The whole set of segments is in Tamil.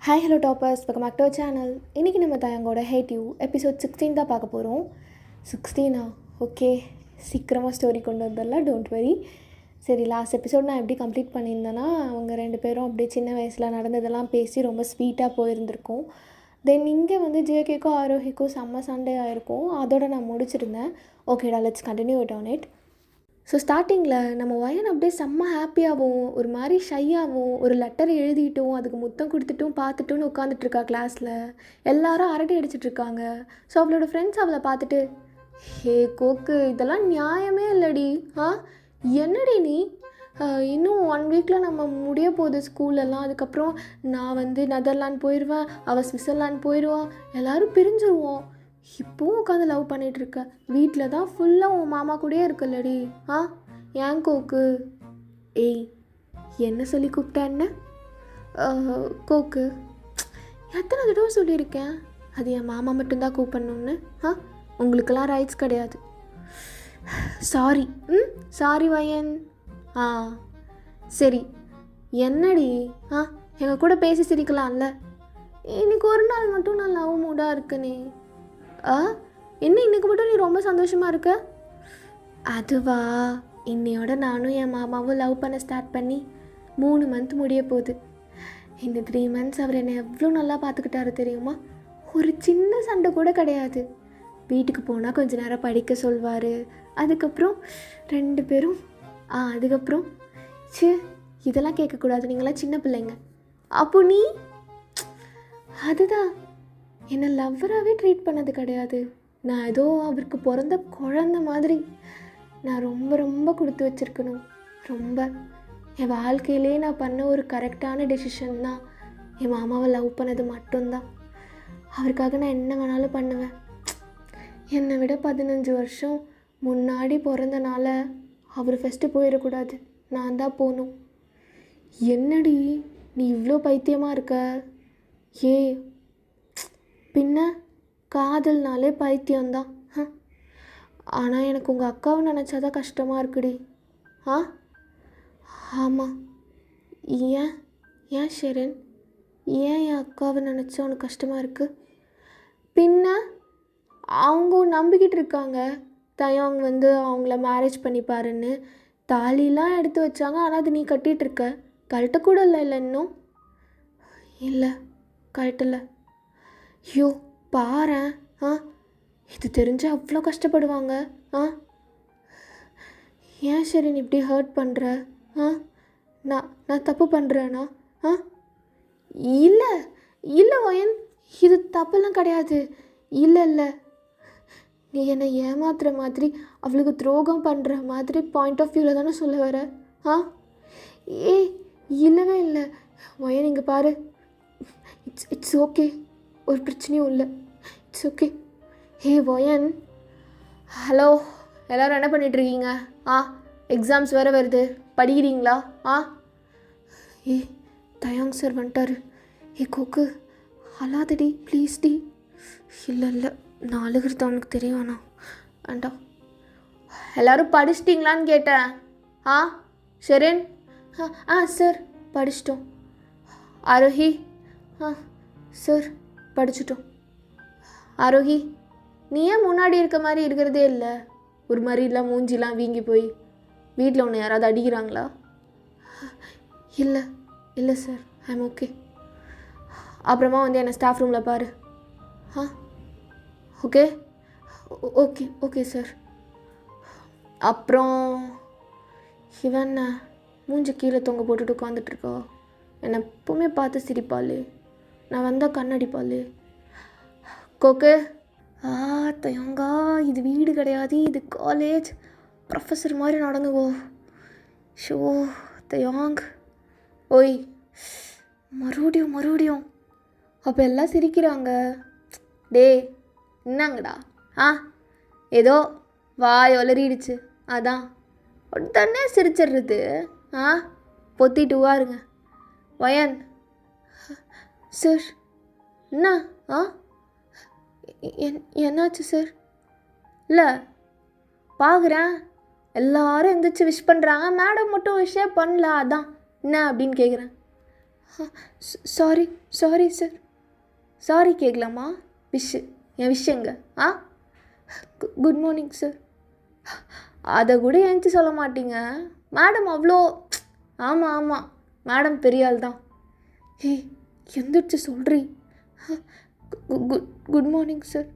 Hi hello toppers, welcome back to our channel. இன்றைக்கி நம்ம தயங்கோட ஹேட் யூ எபிசோட் 16 தான் பார்க்க போகிறோம். 16 ஓகே, சீக்கிரமாக ஸ்டோரி கொண்டு வந்துடலாம், டோன்ட் வரி. சரி, லாஸ்ட் எபிசோட் நான் எப்படி கம்ப்ளீட் பண்ணியிருந்தேன்னா, அவங்க ரெண்டு பேரும் அப்படியே சின்ன வயசில் நடந்ததெல்லாம் பேசி ரொம்ப ஸ்வீட்டாக போயிருந்திருக்கும். தென் இங்கே வந்து ஜேகேக்கும் ஆரோஹிக்கும் செம்ம சண்டே ஆகிருக்கும். அதோட நான் முடிச்சிருந்தேன். ஓகேடா, let's continue it on it. So ஸ்டார்டிங்கில் நம்ம வயன் அப்படியே செம்ம ஹாப்பியாகவும் ஒரு மாதிரி ஷையாகவும் ஒரு லெட்டர் எழுதிட்டும் அதுக்கு முத்தம் கொடுத்துட்டும் பார்த்துட்டுன்னு உட்காந்துட்ருக்கா கிளாஸில். எல்லாரும் அரட்டை அடிச்சிட்ருக்காங்க. ஸோ அவளோட ஃப்ரெண்ட்ஸ் அவளை பார்த்துட்டு, ஹே கோக்கு, இதெல்லாம் நியாயமே இல்லடி. என்னடி நீ, இன்னும் 1 வீக்கில் நம்ம முடிய போகுது ஸ்கூலெல்லாம். அதுக்கப்புறம் நான் வந்து நெதர்லாண்ட் போயிடுவேன், அவள் ஸ்விட்சர்லாண்ட் போயிடுவான், எல்லோரும் பிரிஞ்சுருவோம். இப்போவும் உட்காந்து லவ் பண்ணிகிட்ருக்க. வீட்டில் தான் ஃபுல்லாக உன் மாமா கூடயே இருக்கல்லடி. ஏன் கோக்கு? ஏய், என்ன சொல்லி கூப்பிட்டா என்ன? கோக்கு, எத்தனை தடவை சொல்லியிருக்கேன் அது என் மாமா மட்டும்தான் கூப்பிடணுன்னு. உங்களுக்கெல்லாம் ரைட்ஸ் கிடையாது. சாரி. சாரி வயன். சரி, என்னடி? எங்கள் கூட பேசி சிரிக்கலாம்ல. இன்னைக்கு ஒரு நாள் மட்டும் நான் லவ் மூடாக இருக்கனே. என்ன இன்னைக்கு மட்டும் நீ ரொம்ப சந்தோஷமாக இருக்க? அதுவா, இன்னையோட நானும் என் மாமாவும் லவ் பண்ண ஸ்டார்ட் பண்ணி 3 மந்த் முடிய போகுது. இந்த 3 மந்த்ஸ் அவர் என்னை எவ்வளோ நல்லா பார்த்துக்கிட்டாரு தெரியுமா? ஒரு சின்ன சண்டை கூட கிடையாது. வீட்டுக்கு போனால் கொஞ்ச நேரம் படிக்க சொல்வார். அதுக்கப்புறம் 2 பேரும் அதுக்கப்புறம் இதெல்லாம் கேட்கக்கூடாது, நீங்களாம் சின்ன பிள்ளைங்க. அப்போ நீ? அதுதான், என்னை லவ்வராகவே ட்ரீட் பண்ணது கிடையாது. நான் ஏதோ அவருக்கு பிறந்த குழந்த மாதிரி. நான் ரொம்ப ரொம்ப கொடுத்து வச்சுருக்கணும். ரொம்ப என் வாழ்க்கையிலே நான் பண்ண ஒரு கரெக்டான டெசிஷன் தான் என் மாமாவை லவ் பண்ணது மட்டும்தான். அவருக்காக நான் என்ன வேணாலும் பண்ணுவேன். என்னை விட 15 வருஷம் முன்னாடி பிறந்தனால அவர் ஃபஸ்ட்டு போயிடக்கூடாது, நான் தான் போகணும். என்னடி நீ இவ்வளோ பைத்தியமாக இருக்க? பின்ன காதல்னாலே பைத்தியம்தான். ஆனால் எனக்கு உங்கள் அக்காவை நினச்சாதான் கஷ்டமாக இருக்குடி. ஆமாம். ஏன் ஷெரன், ஏன் என் அக்காவை நினச்சா உனக்கு கஷ்டமாக இருக்குது? பின்ன அவங்க நம்பிக்கிட்டு இருக்காங்க தயங் வந்து அவங்கள மேரேஜ் பண்ணிப்பாருன்னு. தாலிலாம் எடுத்து வச்சாங்க, ஆனால் அது நீ கட்டிகிட்ருக்க. கழட்டக்கூட இல்லை இன்னும்? இல்லை, கழட்டலை. ஐயோ பாரேன், இது தெரிஞ்சு அவ்வளோ கஷ்டப்படுவாங்க. ஏன் சரி நீ இப்படி ஹர்ட் பண்ணுற? நான் தப்பு பண்ணுறேன்னா? இல்லை இல்லை வயன், இது தப்பெல்லாம் கிடையாது. இல்லை, நீ என்னை ஏமாத்துற மாதிரி அவளுக்கு துரோகம் பண்ணுற மாதிரி பாயிண்ட் ஆஃப் வியூவில் தானே சொல்ல வர? இல்லவே இல்லை வயன், இங்கே பாரு. இட்ஸ் ஓகே, ஒரு பிரச்சனையும் இல்லை. It's okay. ஹே வயன், ஹலோ, எல்லோரும் என்ன பண்ணிகிட்ருக்கீங்க? எக்ஸாம்ஸ் வேறு வருது, படிக்கிறீங்களா? தயாங் சார் வந்துட்டார். கோக்கு, அழாதடி ப்ளீஸ் டி. இல்லை, நான் அழுகிறது அவனுக்கு தெரிய வேணாம். வேண்டா. எல்லோரும் படிச்சிட்டிங்களான்னு கேட்டேன். ஷெரின்? சார் படிச்சிட்டோம். ஆரோஹி? சார் படிச்சிட்டோம். ஆரோஹி, நீ ஏன் முன்னாடி இருக்க மாதிரி இருக்கிறதே இல்லை? ஒரு மாதிரிலாம் மூஞ்சிலாம் வீங்கி போய். வீட்டில் உன்னை யாராவது அடிக்கிறாங்களா? இல்லை சார், ஐம் ஓகே. அப்புறமா வந்து என்னை ஸ்டாஃப் ரூமில் பாரு. Okay okay okay sir. அப்புறம் இவன் மூஞ்சி கீழே தொங்க போட்டுட்டு உட்காந்துட்ருக்கா. என்னை எப்பவுமே பார்த்து சிரிப்பாளே, நான் வந்தால் கண்ணடிப்பாளே. கோக்கு, தயங்கா, இது வீடு கிடையாது, இது காலேஜ். ப்ரொஃபஸர் மாதிரி நடந்துவோ. ஷோ தயாங். ஓய், மறுபடியும் அப்போ எல்லாம் சிரிக்கிறாங்க. டே என்னங்கடா? ஏதோ வாய் வளரிடுச்சு, அதான் உடனே சிரிச்சிடுறது. பொத்திட்டு வாருங்க. வயன் சார், என்ன? என்னாச்சு சார்? இல்லை, பார்க்குறேன் எல்லாரும் எந்திரிச்சு விஷ் பண்ணுறாங்க, மேடம் மட்டும் விஷே பண்ணல, அதான் என்ன அப்படின்னு கேட்குறேன். Sorry sorry sir. சாரி கேட்கலாமா? என் விஷயங்க. Good morning sir. அதை கூட ஏஞ்சி சொல்ல மாட்டீங்க மேடம். அவ்வளோ ஆமாம் ஆமாம் மேடம் பெரிய ஆள் தான். ஏய் எந்திரிச்சு சொல்கிறீ. Good morning sir.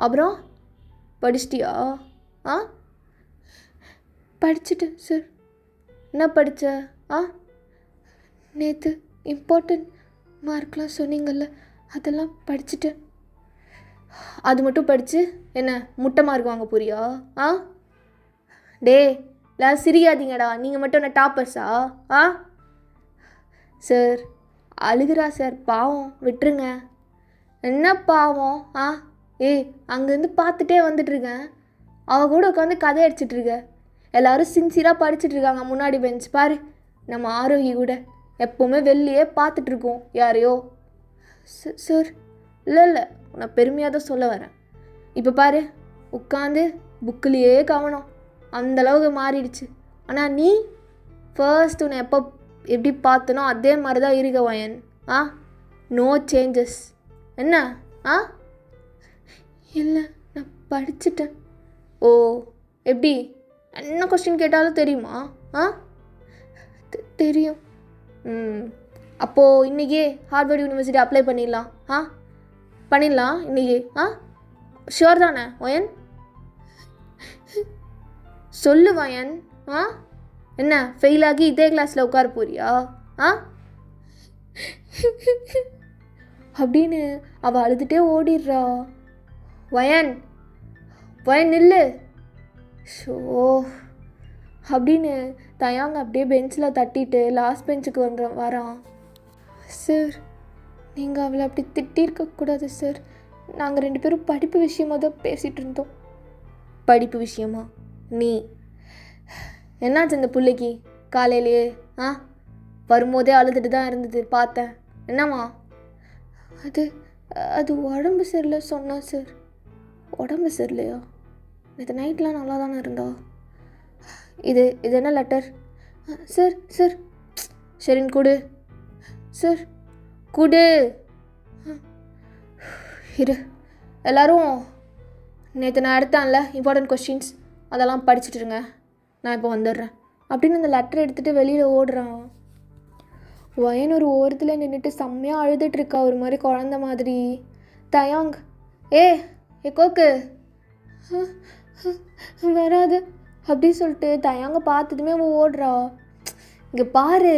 அப்புறம் படிச்சிட்டியா? படிச்சுட்டேன் சார். என்ன படித்த? நேற்று இம்பார்ட்டண்ட் மார்க்லாம் சொன்னீங்கள்ல, அதெல்லாம் படிச்சுட்டேன். அது மட்டும் படித்து என்ன முட்டை மார்க் வாங்க போறியா? டே எல்லாம் சிரியாதீங்கடா. நீங்கள் மட்டும் என்ன டாப்பர்ஸா? சார் அழுகிறா சார், பாவம் விட்டுருங்க. என்ன பாவம்? அங்கேருந்து பார்த்துட்டே வந்துட்டுருக்கேன். அவள் கூட உட்காந்து கதை அடிச்சிட்ருக்க. எல்லோரும் சின்சியராக படிச்சுட்ருக்காங்க முன்னாடி பெஞ்ச் பாரு. நம்ம ஆரோகி கூட எப்போவுமே வெளியே பார்த்துட்ருக்கோம் யாரையோ. சார் இல்லை உன்னை பெருமையாக தான் சொல்ல வரேன். இப்போ பாரு உட்காந்து புக்கிலேயே கவனம், அந்தளவுக்கு மாறிடுச்சு. ஆனால் நீ ஃபர்ஸ்ட் உன்னை எப்படி பார்த்தனோ அதே மாதிரி தான் இருக்க வயன். No changes. என்ன? இல்லை நான் படிச்சுட்டேன். ஓ எப்படி? என்ன கொஸ்டின் கேட்டாலும் தெரியுமா? தெரியும். அப்போது இன்றைக்கே ஹார்வர்ட் யூனிவர்சிட்டி அப்ளை பண்ணிடலாம். பண்ணிடலாம் இன்றைக்கி. ஷுவர் தானே வயன்? சொல்லு வயன். என்ன ஃபெயில் ஆகி இதே கிளாஸில் உட்கார போறியா? அப்படின்னு அவள் அழுதுகிட்டே ஓடிடுறா. வயன் நில்லு. ஷோ அப்படின்னு தயாங்க அப்படியே பெஞ்சில் தட்டிட்டு லாஸ்ட் பெஞ்சுக்கு வரான். சார் நீங்கள் அவளை அப்படி திட்டிருக்கக்கூடாது சார். நாங்கள் 2 பேரும் படிப்பு விஷயமாக தான் பேசிகிட்டு இருந்தோம். படிப்பு விஷயமா? நீ என்னாச்சு அந்த பிள்ளைக்கு காலையிலேயே? வரும்போதே அழுதுட்டு தான் இருந்தது, பார்த்தேன். என்னம்மா? அது உடம்பு சரியில்லை சொன்னா சார். உடம்பு சரியில்லையா? நேற்று நைட்லாம் நல்லா தானே இருந்தா. இது என்ன லெட்டர்? சார் சார் சரின்னு கொடு சார், கொடு. இரு எல்லோரும் நேற்று நான் எடுத்தேன்ல இம்பார்ட்டன்ட் கொஸ்டின்ஸ், அதெல்லாம் படிச்சுட்டுருங்க, நான் இப்போ வந்துடுறேன் அப்படின்னு அந்த லெட்டர் எடுத்துகிட்டு வெளியில் ஓடுறான். வயன் ஒரு ஓரத்தில் நின்றுட்டு செம்மையாக அழுதுட்டுருக்கா, ஒரு மாதிரி குழந்த மாதிரி. தயாங் ஏ கோக்கு வராது அப்படி சொல்லிட்டு தயாங்க பார்த்ததுமே அவன் ஓடுறா. இங்கே பாரு,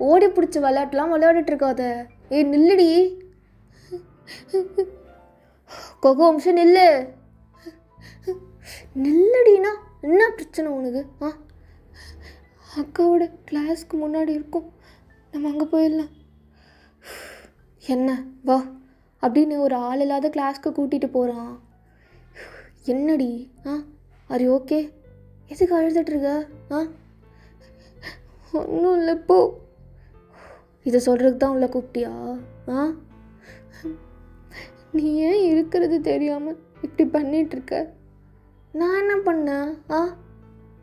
ஓடி பிடிச்ச விளையாட்டுலாம் விளையாடிட்டுருக்காத. நில்லுடி கொக்கோ, நிமிஷம் நில்லுடினா என்ன பிரச்சனை உனக்கு? அக்காவோட கிளாஸ்க்கு முன்னாடி இருக்கும், நம்ம அங்கே போயிடலாம். என்ன வா அப்படின்னு ஒரு ஆள் இல்லாத கிளாஸ்க்கு கூட்டிகிட்டு போகிறான். என்னடி? Are you okay? எதுக்கு அழுதுட்ருக்க? ஒன்றும் இல்லை போ. இதை சொல்கிறதுக்கு தான் உள்ள கூப்பிட்டியா? நீ ஏன் இருக்கிறது தெரியாமல் இப்படி பண்ணிகிட்ருக்க? நான் என்ன பண்ணேன்?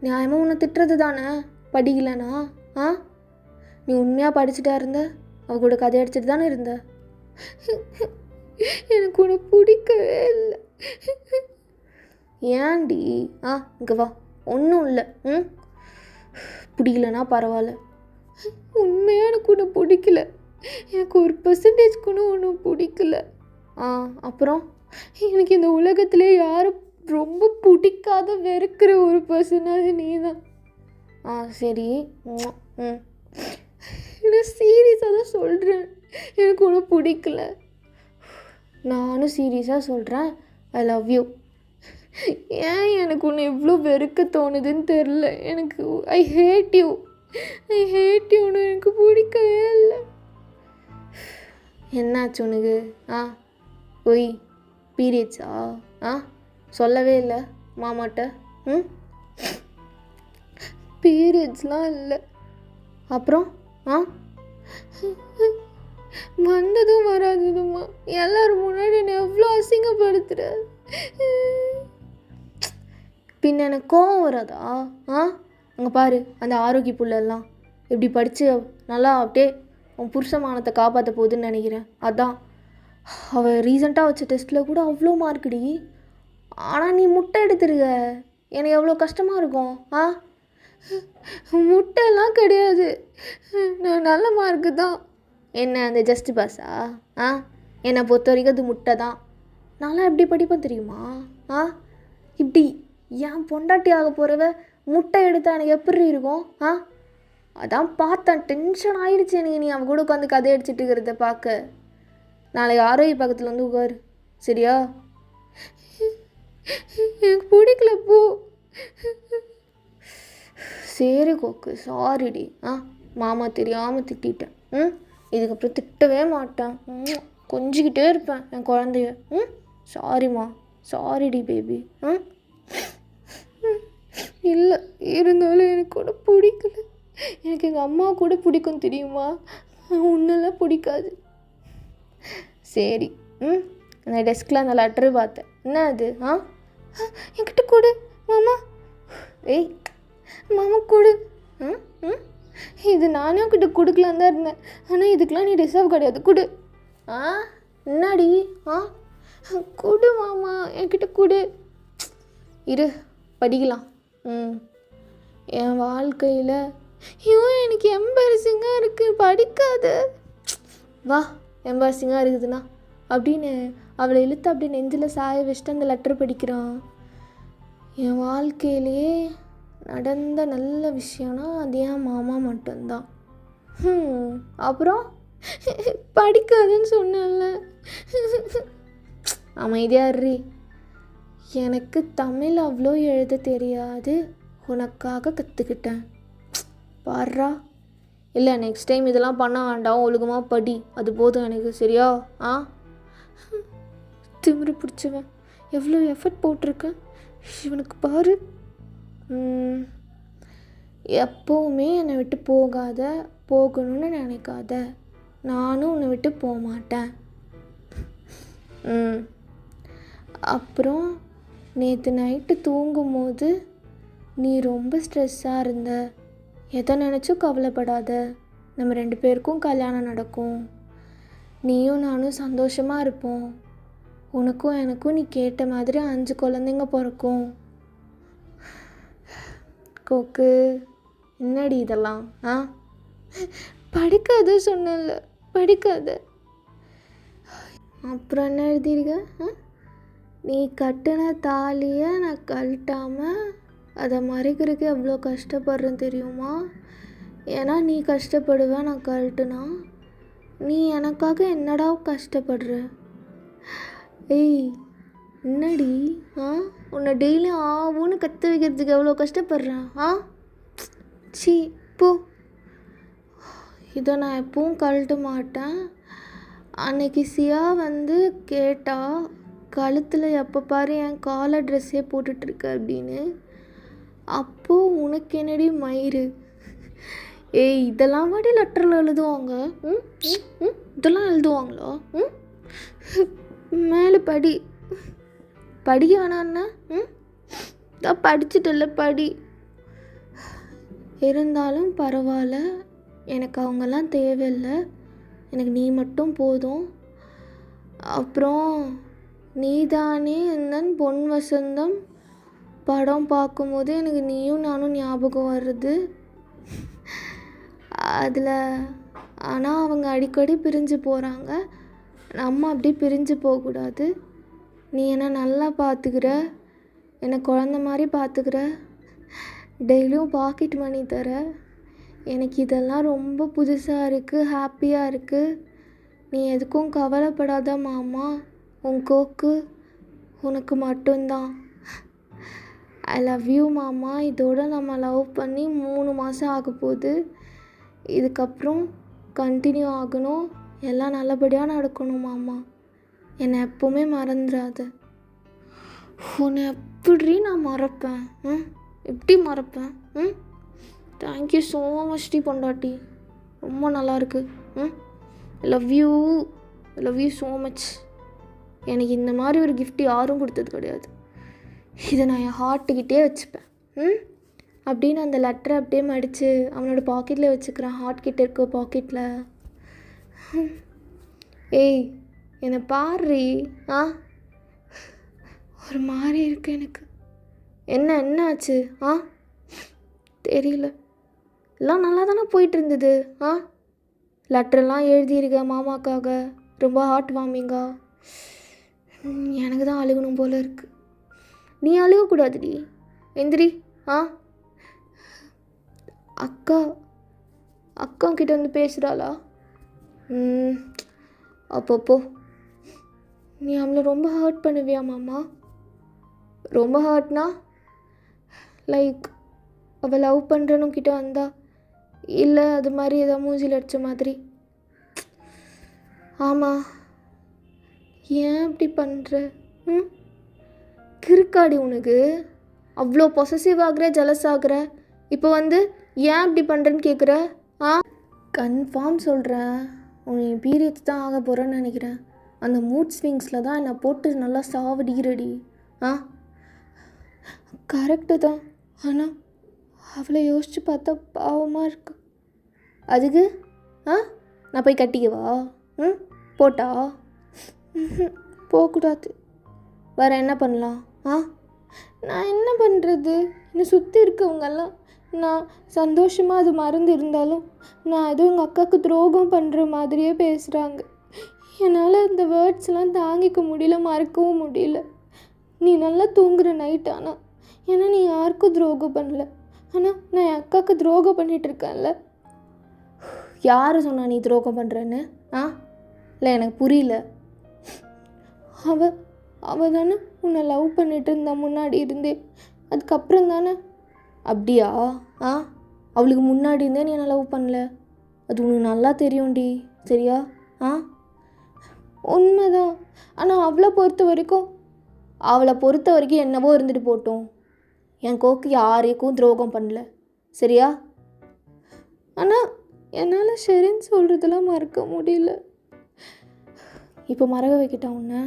நியாயமாக உன்னை திட்டுறது தானே படிக்கலனா? நீ உண்மையாக படிச்சுட்டா இருந்த, அவ கூட கதை அடிச்சுட்டு தானே இருந்த. எனக்கு உன்னை பிடிக்கவே இல்லை. ஏன்டி? இங்கே வா. ஒன்றும் இல்லை. பிடிக்கலனா பரவாயில்ல. உண்மையாக எனக்கு உன்னை பிடிக்கல. எனக்கு 1% கூட ஒன்றும் பிடிக்கல. அப்புறம் எனக்கு இந்த உலகத்திலே யாரும் ரொம்ப பிடிக்காத வெறுக்கிற ஒரு பர்சனாக நீ தான். சரி. நான் சீரியஸாக தான் சொல்கிறேன், எனக்கு ஒன்றும் பிடிக்கல. நானும் சீரியஸாக சொல்கிறேன், ஐ லவ் யூ. ஏன் எனக்கு ஒன்று எவ்வளோ வெறுக்க தோணுதுன்னு தெரில. எனக்கு ஐ ஹேட் யூன்னு எனக்கு பிடிக்கவே இல்லை. என்னாச்சு உனக்கு? ஒய் பீரியட்ஸா? சொல்லவே இல்லை மாமாட்ட. பீரியட்ஸ்லாம் இல்லை. அப்புறம் வந்ததும் வராததுமா எல்லோரும் முன்னாடி என்னை எவ்வளோ அசிங்கப்படுத்துகிற. பின்ன எனக்கு கோவம் வராதா? அங்கே பாரு, அந்த ஆரோக்கிய புள்ளெல்லாம் எப்படி படித்து நல்லா அப்படியே உன் புருஷமானத்தை காப்பாற்ற போகுதுன்னு நினைக்கிறேன். அதான் அவள் ரீசெண்டாக வச்ச டெஸ்ட்டில் கூட அவ்வளோ மார்க்குடி. ஆனால் நீ முட்டை எடுத்துருக்க, எனக்கு எவ்வளோ கஷ்டமாக இருக்கும். முட்டைலாம் கிடையாது, நான் நல்ல மார்க்கு தான். என்ன அந்த ஜஸ்ட் பாஸா? என்னை பொறுத்த வரைக்கும் அது முட்டை தான். நான்லாம் எப்படி படிப்பேன் தெரியுமா? இப்படி என் பொண்டாட்டி ஆக போகிறவ முட்டை எடுத்தால் எனக்கு எப்படி இருக்கும்? அதான் பார்த்தேன், டென்ஷன் ஆகிடுச்சு எனக்கு. நீ அவன் கூட உட்காந்து கதை அடிச்சுட்டு இருக்கிறத பார்க்க. நாளைக்கு ஆரோக்கிய பக்கத்தில் வந்து உட்காரு, சரியா? எனக்கு பிடிக்கல போ. சரி கோக்கு, சாரிடி. மாமா தெரியாமல் திட்டேன். இதுக்கப்புறம் திட்டவே மாட்டேன், கொஞ்சிக்கிட்டே இருப்பேன் என் குழந்தைய. சாரிம்மா, சாரிடி பேபி. இல்லை, இருந்தாலும் எனக்கு கூட பிடிக்கல. எனக்கு எங்கள் அம்மா கூட பிடிக்கும் தெரியுமா, உன்னெல்லாம் பிடிக்காது. சரி, அந்த டெஸ்கில் அந்த லெட்டரு பார்த்தேன். என்ன அது? என்கிட்ட கொடு மாமா. ஏய் மாமா கொடு. இது நானே கிட்ட கொடுக்கலாம் தான் இருந்தேன், ஆனால் இதுக்கெலாம் நீ டிசர்வ் கிடையாது. கொடு. என்னாடி? கொடு மாமா, என்கிட்ட கொடு. இரு படிக்கலாம். என் வாழ்க்கையில் எனக்கு எம்பாரசிங்காக இருக்குது, படிக்காத. வா, எம்பாரசிங்காக இருக்குதுண்ணா அப்படின்னு அவளை இழுத்து அப்படியே நெஞ்சில் சாய வச்சுட்டு அந்த லெட்டர் படிக்கிறான். என் வாழ்க்கையிலேயே நடந்த நல்ல விஷயம்னா அது என் மாமா மட்டும்தான். அப்புறம் படிக்காதுன்னு சொன்னல, அமைதியாரி. எனக்கு தமிழ் அவ்வளோ எழுத தெரியாது, உனக்காக கற்றுக்கிட்டேன் பாடுறா. இல்லை, நெக்ஸ்ட் டைம் இதெல்லாம் பண்ண வேண்டாம், ஒழுக்கமாக படி, அது போதும் எனக்கு, சரியா? திமிரு பிடிச்சவன், எவ்வளோ எஃபர்ட் போட்டிருக்கேன் இவனுக்கு பாரு. எப்போவுமே என்னை விட்டு போகாத, போகணும்னு நினைக்காத, நானும் உன்னை விட்டு போக மாட்டேன். அப்புறம் நேற்று நைட்டு தூங்கும்போது நீ ரொம்ப ஸ்ட்ரெஸ்ஸாக இருந்த, எதை நினச்சும் கவலைப்படாத, நம்ம 2 பேருக்கும் கல்யாணம் நடக்கும், நீயும் நானும் சந்தோஷமாக இருப்போம், உனக்கும் எனக்கும் நீ கேட்ட மாதிரி 5 குழந்தைங்க பிறக்கும். கோக்கு, என்னடி இதெல்லாம்? படிக்காத சொன்னல, படிக்காத. அப்புறம் என்ன எழுதிருக்க? நீ கட்டின தாலியை நான் கழட்டாமல் அதை மறைக்கிறதுக்கு எவ்வளோ கஷ்டப்படுறேன் தெரியுமா? ஏன்னா நீ கஷ்டப்படுவ நான் கழட்டுனா, நீ எனக்காக என்னடா கஷ்டப்படுற? ஏய் என்னடி? உன்னை டெய்லியும் ஆவுன்னு கற்று வைக்கிறதுக்கு எவ்வளோ கஷ்டப்படுறேன். சி போ. இதை நான் எப்பவும் கழட்ட மாட்டேன். அன்னைக்கு சியா வந்து கேட்டா, கழுத்தில் எப்போ பாரு என் காலர் ட்ரெஸ்ஸே போட்டுட்ருக்க அப்படின்னு. அப்போது உனக்கு என்னடி மயிறு? ஏய் இதெல்லாம் வாடி லெட்டரில் எழுதுவாங்க? இதெல்லாம் எழுதுவாங்களா? மேலே படி. படிக்க வேணான்னா தான் படிச்சுட்டல, படி. இருந்தாலும் பரவாயில்ல, எனக்கு அவங்கெல்லாம் தேவையில்லை, எனக்கு நீ மட்டும் போதும். அப்புறம் நீதானே என்னன் பொன் வசந்தம் படம் பார்க்கும்போது எனக்கு நீயும் நானும் ஞாபகம் வருது அதில். ஆனால் அவங்க அடிக்கடி பிரிஞ்சு போகிறாங்க, நம்ம அப்படி பிரிஞ்சு போகக்கூடாது. நீ என்னை நல்லா பார்த்துக்கிற, என்னை குழந்த மாதிரி பார்த்துக்கிற, டெய்லியும் பாக்கெட் மணி தர. எனக்கு இதெல்லாம் ரொம்ப புதுசாக இருக்குது, ஹாப்பியாக இருக்குது. நீ எதுக்கும் கவலைப்படாத மாமா, உன் கோக்கு உனக்கு மட்டும்தான். ஐ லவ் யூ மாமா. இதோட நம்ம லவ் பண்ணி 3 மாதம் ஆக போகுது. இதுக்கப்புறம் கண்டினியூ ஆகணும், எல்லாம் நல்லபடியாக நடக்கணும் மாமா. என்னை எப்போவுமே மறந்துடாத. உன்னை எப்படி நான் மறப்பேன்? எப்படி மறப்பேன்? தேங்க்யூ ஸோ மச் டி பொண்டாட்டி, ரொம்ப நல்லாயிருக்கு. ஐ love you, I love you so much. எனக்கு இந்த மாதிரி ஒரு கிஃப்ட் யாரும் கொடுத்தது கிடையாது. இதை நான் என் ஹார்ட்டுக்கிட்டே வச்சுப்பேன். அப்படின்னு அந்த லெட்டரை அப்படியே மடித்து அவனோட பாக்கெட்டில் வச்சுக்கிறான். ஹார்ட் கிட்ட இருக்க பாக்கெட்டில். ஏய் என்னை பாரு. ஒரு மாதிரி இருக்கு எனக்கு. என்ன ஆச்சு? தெரியல. எல்லாம் நல்லா தானே போயிட்டு இருந்தது. லெட்டரெல்லாம் எழுதியிருக்க மாமாக்காக, ரொம்ப ஹார்ட் வார்மிங்கா. எனக்கு தான் அழுகணும் போல் இருக்கு. நீ அழுகக்கூடாதுடி, எந்திரி. அக்கா கிட்ட வந்து பேசுகிறாளா? அப்பப்போ நீ அவளை ரொம்ப ஹர்ட் பண்ணுவியா மாமா? ரொம்ப ஹர்ட்னா லைக் அவள் லவ் பண்ணுறன்னு கிட்ட வந்தா, இல்லை அது மாதிரி ஏதாவது மூஞ்சில் அடித்த மாதிரி? ஆமாம். ஏன் அப்படி பண்ணுற? கிறுக்காடி உனக்கு. அவ்வளோ பொசசிவ் ஆகிற, ஜலஸ் ஆகிற, இப்போ வந்து ஏன் அப்படி பண்ணுறேன்னு கேட்குற? கன்ஃபார்ம் சொல்கிறேன், உன் பீரியட்ஸ் தான் ஆக போகிறேன்னு நினைக்கிறேன். அந்த மூட் ஸ்விங்ஸில் தான் என்னை போட்டு நல்லா சாவடிக்கிறடி. கரெக்டு தான். ஆனால் அவளை யோசித்து பார்த்தா பாவமாக இருக்கு. அதுக்கு நான் போய் கட்டிக்கவா? போட்டா? போகக்கூடாது. வேறு என்ன பண்ணலாம்? நான் என்ன பண்ணுறது? என்னை சுற்றி இருக்கவங்கெல்லாம் நான் சந்தோஷமாக அது மறந்து இருந்தாலும் நான் எதுவும் எங்கள் அக்காவுக்கு துரோகம் பண்ணுற மாதிரியே பேசுகிறாங்க. என்னால் அந்த வேர்ட்ஸ்லாம் தாங்கிக்க முடியல, மறக்கவும் முடியல. நீ நல்லா தூங்குற நைட். ஆனால் ஏன்னா நீ யாருக்கும் துரோகம் பண்ணல, ஆனால் நான் என் அக்காவுக்கு துரோகம் பண்ணிகிட்ருக்கேன்ல. யார் சொன்னா நீ துரோகம் பண்ணுறேன்னு? இல்லை எனக்கு புரியல. அவள் தானே உன்னை லவ் பண்ணிகிட்டு இருந்தா முன்னாடி இருந்தே. அதுக்கப்புறம் தானே? அப்படியா? அவளுக்கு முன்னாடி இருந்தே நீ என்னை லவ் பண்ணல. அது உனக்கு நல்லா தெரியும்டி, சரியா? உண்மைதான். ஆனால் அவளை பொறுத்த வரைக்கும் என்னவோ இருந்துட்டு போட்டோம். என் கோக்கு யாரையும் துரோகம் பண்ணல, சரியா? ஆனால் என்னால் சரின்னு சொல்கிறதெல்லாம் மறக்க முடியல. இப்போ மறக்க வைக்கிட்டான் உன்னை.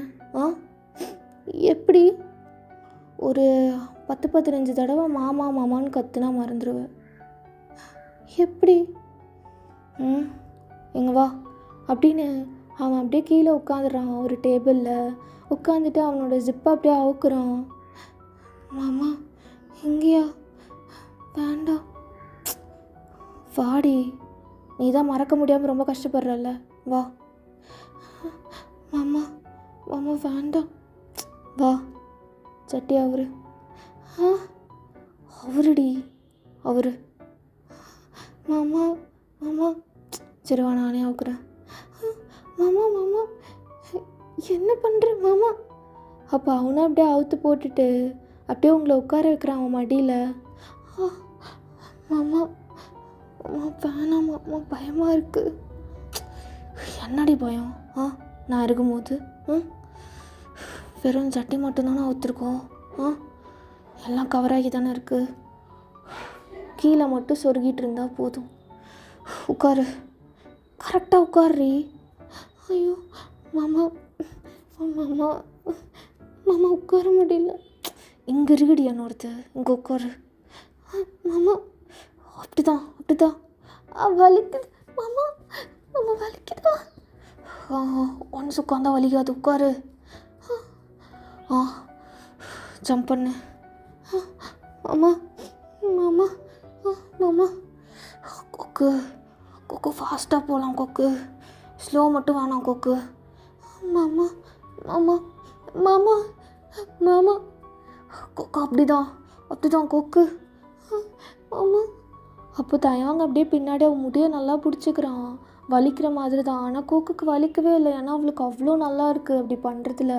எப்படி? ஒரு 10-15 தடவை மாமா மாமான்னு கத்துனா மறந்துடுவேன். எப்படி? எங்க வா அப்படின்னு அவன் அப்படியே கீழே உட்காந்துடுறான். ஒரு டேபிளில் உட்காந்துட்டு அவனோட ஜிப்பை அப்படியே அவுக்குறான். மாமா இங்கேயா? வேண்டாம், வாடி. நீ தான் மறக்க முடியாமல் ரொம்ப கஷ்டப்படுறல்ல, வா. மாமா வேண்டாம், வா. சட்டி அவருடி அவரு. மாமா சரி வா, நானே அவுக்குறேன். மாமா என்ன பண்ணுற மாமா? அப்போ அவனை அப்படியே அவுத்து போட்டுட்டு அப்படியே உங்களை உட்கார வைக்கிறான் அவன் மடியில். மாமா வேணாம் மாமா, பயமாக இருக்குது. என்னடி பயம்? நான் இருக்கும்போது வெறும் சட்டி மட்டும்தானே அவுத்துருக்கோம். எல்லாம் கவராகி தானே இருக்குது. கீழே மட்டும் சொருகிட்டு இருந்தால் போதும். உட்காரு, கரெக்டாக உட்காருறி. ஐயோ மாமா உட்கார முடியல. இங்கே இருக்குடி என்னோடது, இங்கே உட்காரு. மாமா அப்படிதான் வலிக்குது மாமா வலிக்குதா? ஒன்ஸ் உட்காந்தா வலிக்காது, உட்காரு. ஜம்ப் பண்ணு. மாமா கொக்கு ஃபாஸ்ட்டாக போகலாம், கொக்கு ஸ்லோ மட்டும் வேணாம் கொக்கு. மாமா கொக்கு அப்படிதான் கொக்கு. மாமா அப்போ தயாங்க அப்படியே பின்னாடி அவன் முடியை நல்லா பிடிச்சிக்கிறான். வலிக்கிற மாதிரி தான், ஆனால் கோக்குக்கு வலிக்கவே இல்லை. ஏன்னா அவளுக்கு அவ்வளோ நல்லா இருக்குது அப்படி பண்ணுறதுல.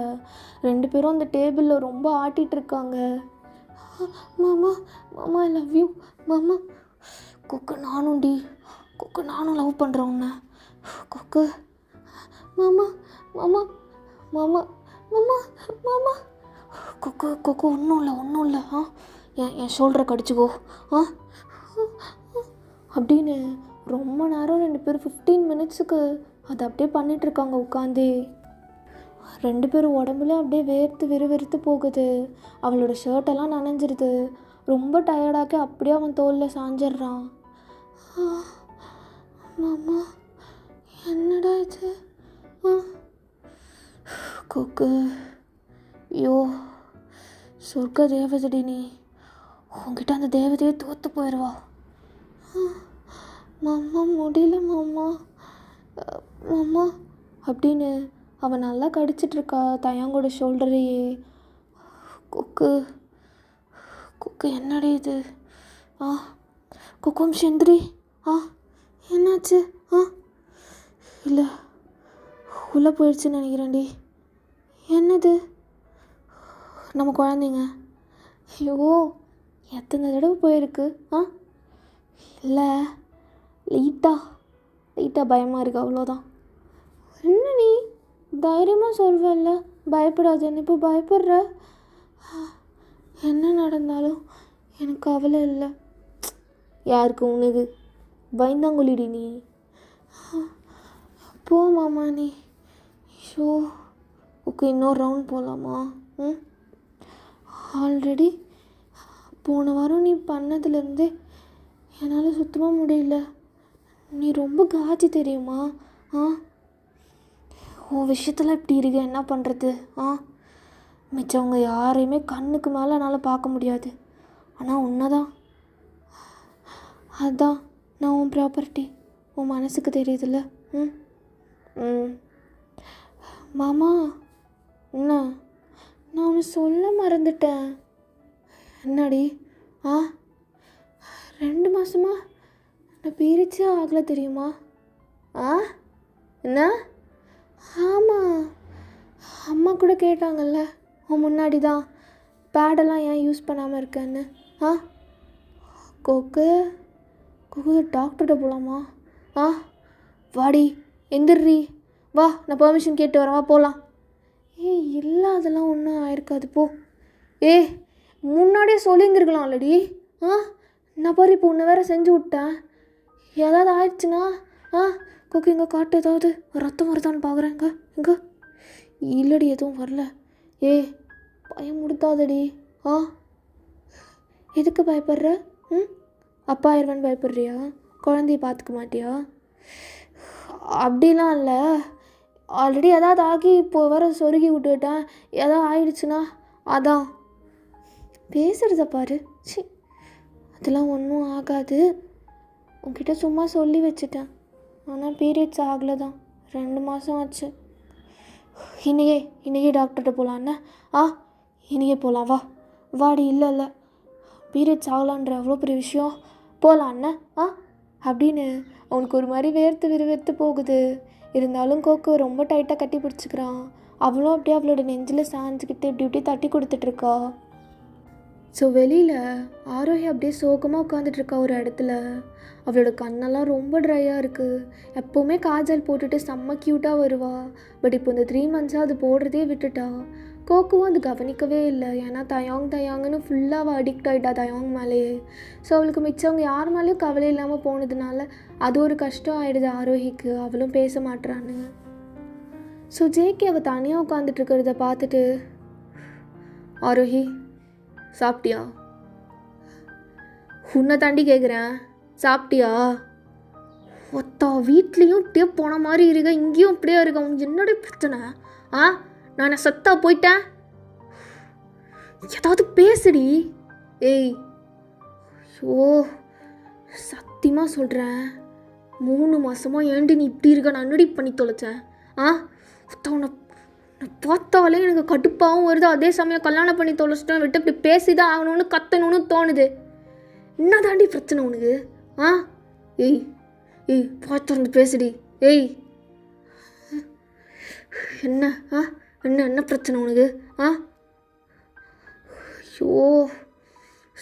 2 பேரும் அந்த டேபிளில் ரொம்ப ஆட்டிகிட்டு இருக்காங்க. மாமா ஐ லவ் யூ மாமா. கொக்கு நானும் லவ் பண்ணுறேன் உன்னை கொக்கு. மாமா கொக்கு ஒன்றும் இல்லை என் ஷோல்டரை கடிச்சிக்கோ அப்படின்னு ரொம்ப நேரம் 2 பேரும் 15 மினிட்ஸுக்கு அதை அப்படியே பண்ணிகிட்ருக்காங்க உட்காந்தே. 2 பேரும் உடம்புல அப்படியே வேர்த்து விறுவிறுத்து போகுது. அவளோட ஷர்ட்டெல்லாம் நனைஞ்சிருது. ரொம்ப டயர்டாக்கி அப்படியே அவன் தோளில் சாஞ்சிட்றான். மாமா என்னடா இது? கொக்கு, ஐயோ சொர்க்க தேவதடி, நீ உங்ககிட்ட அந்த தேவதையே தோற்று போயிடுவா. மாமா முடியல மாமா, மாமா அப்படின்னு அவன் நல்லா கடிச்சிட்ருக்கா தயாங்கோட ஷோல்டரையே. கொக்கு, கொக்கு என்னடி இது? கொக்கும் செந்திரி, என்னாச்சு? இல்லை உள்ளே போயிடுச்சுன்னு நினைக்கிறேன்டி. என்னது? நம்ம குழந்தைங்க. ஐயோ எத்தனை தடவை போயிருக்கு? இல்லை லைட்டாக பயமாக இருக்குது, அவ்வளோதான். என்ன நீ தைரியமாக சொல்வல்ல பயப்படாதுன்னு, இப்போ பயப்படுற? என்ன நடந்தாலும் எனக்கு கவலை இல்லை. யாருக்கு? உனக்கு பயந்தாங்குழிடி நீ. போ மாமா நீ. ஷோ ஓகே, இன்னொரு ரவுண்ட் போகலாமா? ஆல்ரெடி போன வாரம் நீ பண்ணதுலேருந்தே என்னால் சுத்தமாக முடியல. நீ ரொம்ப காஜி தெரியுமா? உன் விஷயத்தில் இப்படி இருக்க என்ன பண்ணுறது? மிச்சவங்க யாரையுமே கண்ணுக்கு மேலே என்னால் பார்க்க முடியாது. ஆனால் உன்னைதான். அதுதான் நான் உன் ப்ராப்பர்ட்டி, உன் மனசுக்கு தெரியுதுல்ல? மாமா என்ன? நான் ஒன்று சொல்ல மறந்துட்டேன். என்னடி? 2 மாதமா நான் பீரியட்ஸே ஆகலை தெரியுமா? என்ன? ஆமாம், அம்மா கூட கேட்டாங்கல்ல உன் முன்னாடி தான் பேடெல்லாம் ஏன் யூஸ் பண்ணாமல் இருக்கேன்னு. கொக்கு டாக்டர்கிட்ட போகலாமா? வாடி எந்திர்றி, வா நான் பெர்மிஷன் கேட்டு வரேன், வா போகலாம். இல்லை அதெல்லாம் ஒன்றும் ஆயிருக்காது போ. முன்னாடியே சொல்லியிருந்துருக்கலாம் ஆல்ரெடி. நான் பாரு இப்போ ஒன்று வேறு செஞ்சு விட்டேன். ஏதாவது ஆயிடுச்சுன்னா கொக்கு இங்கே காட்டு, ஏதாவது ரத்தம் வருதான்னு பார்க்குறேங்க. இங்கே இல்லடி எதுவும் வரல. பயம் முடித்தாதடி. எதுக்கு பயப்படுற? அப்பா ஆயிடுவேன்னு பயப்படுறியா? குழந்தைய பார்த்துக்க மாட்டியா? அப்படிலாம் இல்லை, ஆல்ரெடி எதாவது ஆகி இப்போது வேறு சொருகி விட்டுக்கிட்டேன். எதாவது ஆயிடுச்சுன்னா அதான். பேசுகிறத பாரு. அதெல்லாம் ஒன்றும் ஆகாது. உன்கிட்ட சும்மா சொல்லி வச்சுட்டேன். ஆனால் பீரியட்ஸ் ஆகலை தான், 2 மாதம் ஆச்சு. இன்றைக்கே டாக்டர்கிட்ட போகலான்னு. இன்றைக்கே போகலாம், வா வாடி. இல்லை பீரியட்ஸ் ஆகலான்ற அவ்வளோ பெரிய விஷயம், போகலான்னு அப்படின்னு அவனுக்கு ஒரு மாதிரி விறுவிறுத்து போகுது. இருந்தாலும் கோக்கு ரொம்ப டைட்டாக கட்டி பிடிச்சிக்கிறான். அவளும் அப்படியே அவளோட நெஞ்சில் சாஞ்சிக்கிட்டு இப்படி தட்டி கொடுத்துட்ருக்கா. ஸோ வெளியில் ஆரோஹி அப்படியே சோகமாக உட்காந்துட்ருக்கா ஒரு இடத்துல. அவளோட கண்ணெல்லாம் ரொம்ப ட்ரையாக இருக்குது. எப்போவுமே காஜல் போட்டுட்டு செம்ம க்யூட்டாக வருவா. பட் இப்போ இந்த 3 மந்த்ஸாக அது போடுறதே விட்டுட்டா. கோக்குவும் அது கவனிக்கவே இல்லை. ஏன்னா தயாங்குன்னு ஃபுல்லாக அவள் அடிக்ட் ஆகிட்டா தயாங் மேலேயே. ஸோ அவளுக்கு மிச்சவங்க யார் மேலேயும் கவலை இல்லாமல் போனதுனால அது ஒரு கஷ்டம் ஆகிடுது ஆரோஹிக்கு. அவளும் பேச மாட்டுறான்னு. ஸோ ஜேகே அவள் தனியாக உட்காந்துட்ருக்கிறத பார்த்துட்டு, ஆரோஹி சாப்பிட்டியா? உன்னை தாண்டி கேட்குறேன், சாப்பிட்டியா? ஒத்தா வீட்லேயும் இப்படியே போன மாதிரி இருக்க, இங்கேயும் இப்படியே இருக்க. உனக்கு என்னோட பிரச்சனை? நான் சத்தா போயிட்டேன், ஏதாவது பேசுடி. சத்தியமாக சொல்கிறேன், 3 மாதமாக ஏண்டி நீ இப்படி இருக்க? நான் என்னடி பண்ணி தொலைச்சேன்? உன்னை பார்த்தாலே எனக்கு கடுப்பாகவும் வருது. அதே சமயம் கல்யாணம் பண்ணி தொலைச்சிட்டேன் விட்டு இப்படி பேசி தான் ஆகணும்னு கத்தணும்னு தோணுது. என்ன தாண்டி பிரச்சனை உனக்கு? பார்த்து பேசுடி. என்ன என்ன பிரச்சனை உனக்கு? ஐயோ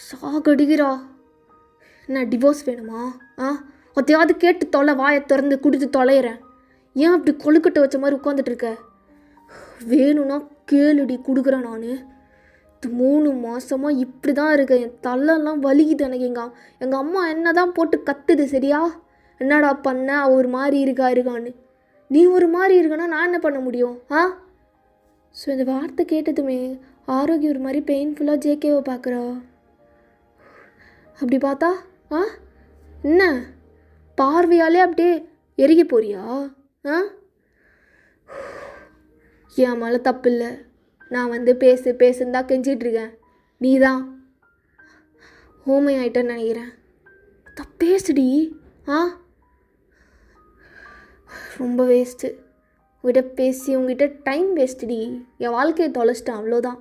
சாகடிக்கிறா. என்ன டிவோர்ஸ் வேணுமா? அதையாவது கேட்டு தொலை, வாயை திறந்து குடித்து தொலைகிறேன். ஏன் அப்படி கொழுக்கட்டை வச்ச மாதிரி உட்காந்துட்ருக்க? வேணும்னா கேளுடி, கொடுக்குறேன். நான் 3 மாதமாக இப்படி தான் இருக்கேன். என் தலைலாம் வலிக்குது எனக்கு. எங்கள் அம்மா என்ன தான் போட்டு கத்துது சரியா? என்னடா பண்ண, ஒரு மாதிரி இருக்கான்னு. நீ ஒரு மாதிரி இருக்கனா நான் என்ன பண்ண முடியும்? ஸோ இந்த வார்த்தை கேட்டதுமே ஆரோக்கியம் ஒரு மாதிரி பெயின்ஃபுல்லாக ஜேகேவை பார்க்குறா. அப்படி பார்த்தா ஆ என்ன பார்வையாலே அப்படியே எரிக்க போறியா? ஆ என் மேலே தப்பு இல்லை. நான் வந்து பேசுன்னு தான் கெஞ்சிகிட்ருக்கேன். நீ தான் ஹோமை ஆகிட்டேன்னு நினைக்கிறேன். பேசுடி. ஆ ரொம்ப வேஸ்ட்டு. உங்ககிட்ட பேசி உங்ககிட்ட டைம் வேஸ்ட்டுடி. என் வாழ்க்கையை தொலைச்சிட்டேன், அவ்வளோதான்.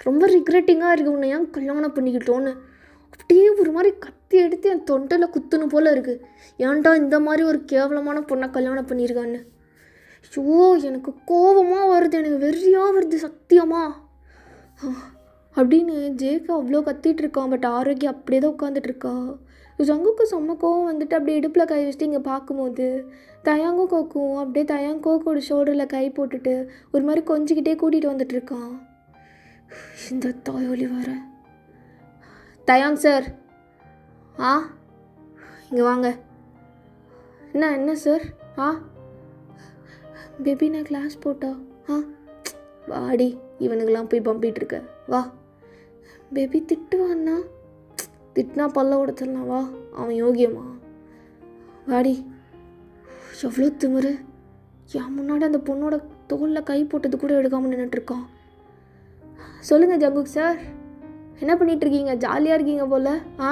ரொம்ப ரிக்ரெட்டிங்காக இருக்குது உன்னை ஏன் கல்யாணம் பண்ணிக்கிட்டோன்னு. அப்படியே ஒரு மாதிரி கத்தி எடுத்து என் தொண்டையில் குத்துணும் போல் இருக்குது. ஏன்டா இந்த மாதிரி ஒரு கேவலமான பொண்ணை கல்யாணம் பண்ணியிருக்கான்னு. ஐயோ எனக்கு கோபமாக வருது, எனக்கு வெறியாக வருது சத்தியமாக அப்படின்னு ஜேக்கு அவ்வளோ கத்திட்டு இருக்கான். பட் ஆரோக்கியம் அப்படியே தான் உட்காந்துட்ருக்கா. ஜங்குக்கு செம்ம கோவம் வந்துட்டு அப்படியே இடுப்பில் கை வச்சுட்டு இங்கே பார்க்கும்போது தயாங்கும் கோக்கும் அப்படியே கோக்கோட ஷோல்டரில் கை போட்டுட்டு ஒரு மாதிரி கொஞ்சிக்கிட்டே கூட்டிகிட்டு வந்துட்டுருக்கான். இந்த தாயோலி வர தயாங் சார், ஆ இங்கே வாங்க. என்ன சார்? ஆ பேபி நான் கிளாஸ் போட்டா? ஆ வாடி, இவனுக்கெல்லாம் போய் பம்பிகிட்டு இருக்க, வா. பேபி திட்டுவான்னா? திட்டினா பல்ல உடச்சிடலாம், வா. அவன் யோகியமா? வாடி. எவ்வளோ திமிரு. என் முன்னாடி அந்த பொண்ணோட தோளில் கை போட்டது கூட எடுக்காமல் நின்றுட்டுருக்கான். சொல்லுங்கள் ஜங்குக் சார், என்ன பண்ணிகிட்ருக்கீங்க? ஜாலியாக இருக்கீங்க போல். ஆ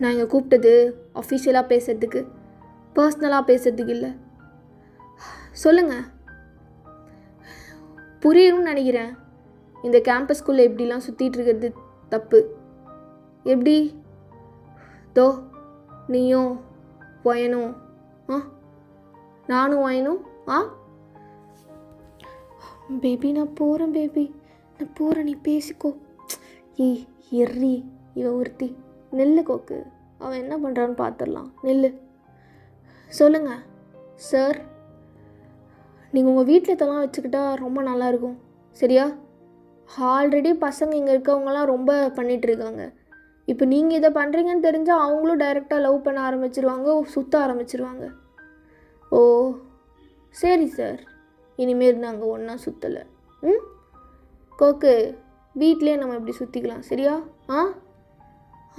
நான் இங்கே கூப்பிட்டது அஃபிஷியலாக பேசுறதுக்கு, பர்சனலாக பேசுறதுக்கு இல்லை. சொல்லுங்கள். புரியும்னு நினைக்கிறேன். இந்த கேம்பஸ்குள்ளே எப்படிலாம் சுற்றிட்டு இருக்கிறது தப்பு. எப்படி? தோ நீயும் வயனும், ஆ நானும் வயனும். ஆ பேபி நான் போகிறேன், பேபி நான் போகிறேன், நீ பேசிக்கோ. எர்ரி இவன் ஒருத்தி. நெல்லு கோக்கு, அவன் என்ன பண்ணுறான்னு பார்த்துடலாம். நெல்லு. சொல்லுங்கள் சார். நீங்கள் உங்கள் வீட்டில் இதெல்லாம் வச்சுக்கிட்டா ரொம்ப நல்லாயிருக்கும், சரியா? ஆல்ரெடி பசங்க இங்கே இருக்கவங்கலாம் ரொம்ப பண்ணிகிட்ருக்காங்க. இப்போ நீங்கள் இதை பண்ணுறீங்கன்னு தெரிஞ்சால் அவங்களும் டைரெக்டாக லவ் பண்ண ஆரம்பிச்சிருவாங்க, சுற்ற ஆரம்பிச்சிருவாங்க. ஓ சரி சார், இனிமேல் நாங்கள் ஒன்றா சுற்றலை. கோக்கு, வீட்லேயே நம்ம இப்படி சுற்றிக்கலாம், சரியா? ஆ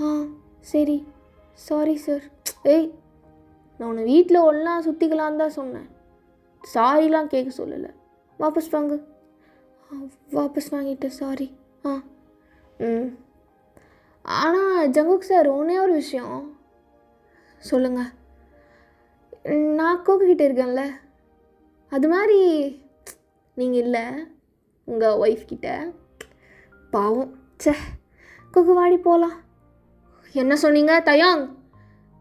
ஆ சரி, சாரி சார். ஏய், நான் உன்னை வீட்டில் ஒன்றா சுற்றிக்கலான்னு தான் சொன்னேன், சாரிலாம் கேட்க சொல்லலை. வாபஸ் வாங்க. வாபஸ் வாங்கிட்டேன், சாரி. ஆ ஆனால் ஜங்குக் சார், ஒன்றே ஒரு விஷயம். சொல்லுங்கள். நான் கோக்குக்கிட்ட இருக்கேன்ல, அது மாதிரி நீங்கள் இல்லை உங்கள் ஒய்ஃப் கிட்ட. பாவம். சே கோக்கு, வாடி போகலாம். என்ன சொன்னீங்க தயாங்?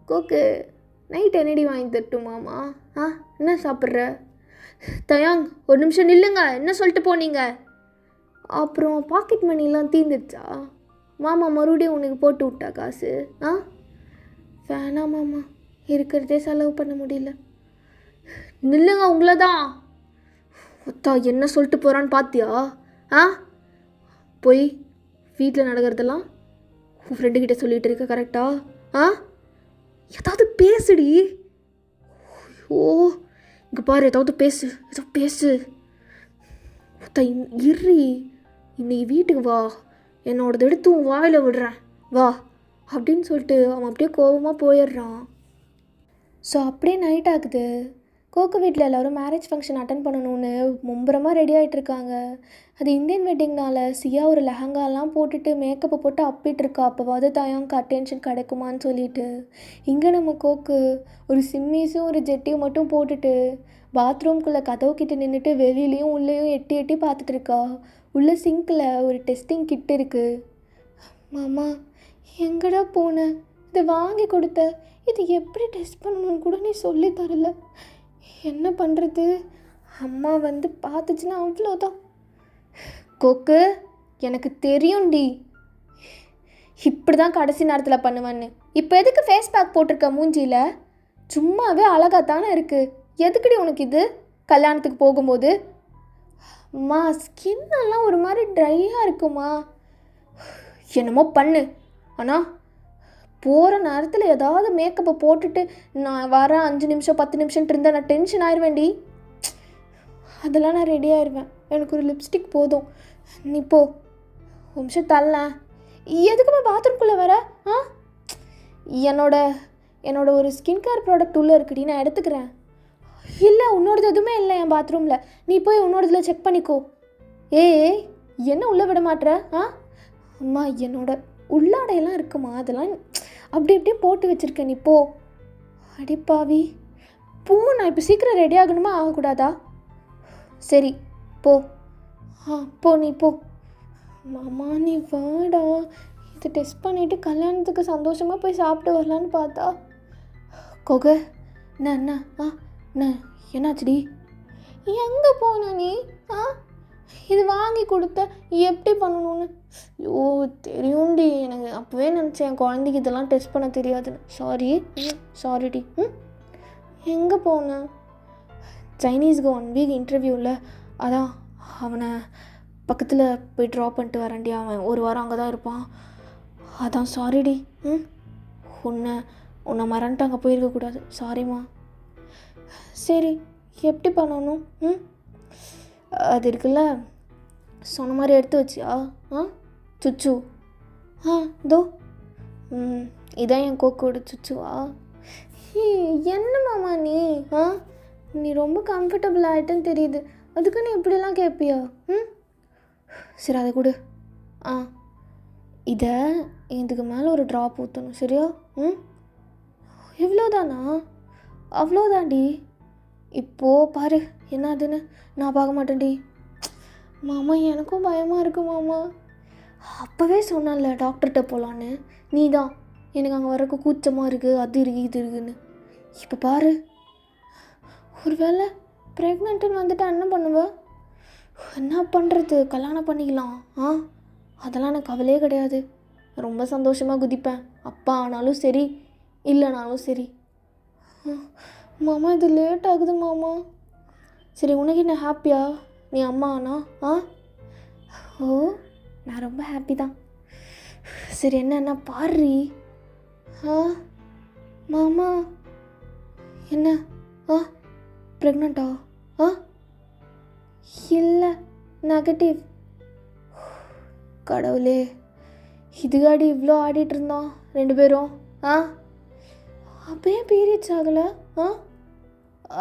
கோக்கு, நைட் என்னடி வாங்கி தரட்டுமாமா? ஆ என்ன சாப்பிட்ற? தயாங் ஒரு நிமிஷம் நில்லுங்க, என்ன சொல்லிட்டு போனீங்க? அப்புறம் பாக்கெட் மணிலாம் தீர்ந்துடுச்சா? மாமா மறுபடியும் உனக்கு போட்டு விட்டா காசு? ஆ வேணாம் மாமா, இருக்கிறதே செலவு பண்ண முடியல. நில்லுங்க, உங்களை தான். ஒத்தா என்ன சொல்லிட்டு போகிறான்னு பார்த்தியா? ஆ போய் வீட்டில் நடக்கிறதெல்லாம் உன் ஃப்ரெண்டுக்கிட்ட சொல்லிகிட்டு இருக்க, கரெக்டா? ஆ ஏதாவது பேசுடி. ஓ இங்கே பாரு, ஏதாவது பேசு. ஒத்தா இர்ரி, இன்னைக்கு வீட்டுக்கு வா, என்னோடது எடுத்து உன் வாயில் விடுறேன், வா அப்படின்னு சொல்லிட்டு அவன் அப்படியே கோபமாக போயிடுறான். ஸோ அப்படியே நைட் ஆகுது. கோக்கு வீட்டில் எல்லோரும் மேரேஜ் ஃபங்க்ஷன் அட்டன் பண்ணணுன்னு மும்பரமாக ரெடி ஆகிட்ருக்காங்க. அது இந்தியன் வெட்டிங்னால சியா ஒரு லெஹங்காலாம் போட்டுட்டு மேக்கப்பை போட்டு அப்பிட்டுருக்கா. அப்போவாது தயாங்க்கு அட்டென்ஷன் கிடைக்குமான்னு சொல்லிட்டு. இங்கே நம்ம கோக்கு ஒரு சிம்மீஸும் ஒரு ஜெட்டியும் மட்டும் போட்டுட்டு பாத்ரூம்குள்ளே கதவு கிட்ட நின்றுட்டு வெளியிலையும் உள்ளேயும் எட்டி எட்டி பார்த்துட்ருக்கா. உள்ள சிங்கில் ஒரு டெஸ்டிங் கிட் இருக்குது. மாமா எங்கடா போன? இதை வாங்கி கொடுத்த, இது எப்படி டெஸ்ட் பண்ணணும்னு கூட நீ சொல்லி தரல. என்ன பண்ணுறது? அம்மா வந்து பார்த்துச்சுன்னா அவ்வளோதான். கோக்கு, எனக்கு தெரியும்டி இப்படி தான் கடைசி நேரத்தில் பண்ணுவேன்னு. இப்போ எதுக்கு ஃபேஸ் பேக் போட்டிருக்க மூஞ்சியில்? சும்மாவே அழகாக தானே இருக்குது. எதுக்குடி உனக்கு இது கல்யாணத்துக்கு போகும்போது? அம்மா ஸ்கின்னெல்லாம் ஒரு மாதிரி ட்ரையாக இருக்குமா? என்னமோ பண்ணு, ஆனால் போகிற நேரத்தில் ஏதாவது மேக்கப்பை போட்டுட்டு நான் வர 5 நிமிஷம் 10 நிமிஷம் இருந்தால் நான் டென்ஷன் ஆயிடுவேண்டி. அதெல்லாம் நான் ரெடி ஆயிடுவேன். எனக்கு ஒரு லிப்ஸ்டிக் போதும். நீ போ, ஒரு நிமிஷம் தரல. எதுக்குமா பாத்ரூம்குள்ளே வர? ஆ, என்னோட என்னோட ஒரு ஸ்கின் கேர் ப்ராடக்ட் உள்ளே இருக்குடி, நான் எடுத்துக்கிறேன். இல்லை, உன்னோடது எதுவுமே இல்லை என் பாத்ரூமில். நீ போய் உன்னோடதில் செக் பண்ணிக்கோ. ஏய், என்ன உள்ளே விட மாட்டேற? ஆ, அம்மா என்னோட உள்ளாடையெல்லாம் இருக்குமா, அதெல்லாம் அப்படி அப்படியே போட்டு வச்சுருக்கேன், நீ போ. அடிப்பாவி, போ. நான் இப்போ சீக்கிரம் ரெடி ஆகணுமா ஆகக்கூடாதா? சரி போ. போ, நீ போ. மாமா நீ வாடா, இதை டெஸ்ட் பண்ணிவிட்டு கல்யாணத்துக்கு சந்தோஷமாக போய் சாப்பிட்டு வரலான்னு பார்த்தா. கொகை என்ன என்னாச்சுடி? எங்கே போன நீ? இது வாங்கி கொடுத்த எப்படி பண்ணணும்னு? ஐயோ தெரியும்டி, எனக்கு அப்போவே நினச்சேன் என் குழந்தைக்கு இதெல்லாம் டெஸ்ட் பண்ண தெரியாதுன்னு. சாரிடி. எங்கே போனேன்? சைனீஸ்க்கு 1 வீக் இன்டர்வியூவில், அதான் அவனை பக்கத்தில் போய் ட்ராப் பண்ணிட்டு வரேன்டி. அவன் 1 வாரம் அங்கே தான் இருப்பான். அதான் சாரிடி. உன்னை மறந்துட்டு அங்கே போயிருக்கக்கூடாது. சாரிம்மா. சரி, எப்படி பண்ணணும்? அது இருக்குல்ல, சொன்ன மாதிரி எடுத்து வச்சியா? சுச்சு. இதோ. இதான் என் கோக்கோட சுச்சுவா? என்ன மாமா நீ? நீ ரொம்ப கம்ஃபர்டபுள் ஆகிட்டேன்னு தெரியுது, அதுக்கு நீ இப்படிலாம் கேட்பியா? சரி அதை கொடு. இதை இதுக்கு மேலே ஒரு ட்ராப் ஊற்றணும், சரியா? எவ்வளோதானா? அவ்வளோதாண்டி. இப்போது பாரு என்னதுன்னு. நான் பார்க்க மாட்டேன்டி. மாமா எனக்கும் பயமாக இருக்குது மாமா. அப்போவே சொன்னால டாக்டர்கிட்ட போகலான்னு. நீ தான் எனக்கு அங்கே வரக்கு கூச்சமாக இருக்குது, அது இருக்குது இது இருக்குன்னு. இப்போ பாரு, ஒரு வேளை ப்ரெக்னென்ட்டுன்னு வந்துட்டா என்ன பண்ணுவ? என்ன பண்ணுறது? கல்யாணம் பண்ணிக்கலாம். அதெல்லாம் எனக்கு கவலையே கிடையாது. ரொம்ப சந்தோஷமாக குதிப்பேன், அப்பா ஆனாலும் சரி இல்லைனாலும் சரி. மாமா இது லேட் ஆகுது மாமா. சரி, உனக்கு என்ன ஹாப்பியா நீ அம்மா ஆனா? ஓ, நான் ரொம்ப ஹாப்பி தான். சரி, என்ன பாரு. மாமா என்ன? ப்ரெக்னெண்ட்டா? இல்லை, நெகட்டிவ். கடவுளே, இதுகாடி இவ்வளோ ஆடிட்டு இருந்தோம் 2 பேரும். அப்போ ஏன் பீரியட்ஸ் ஆகலை?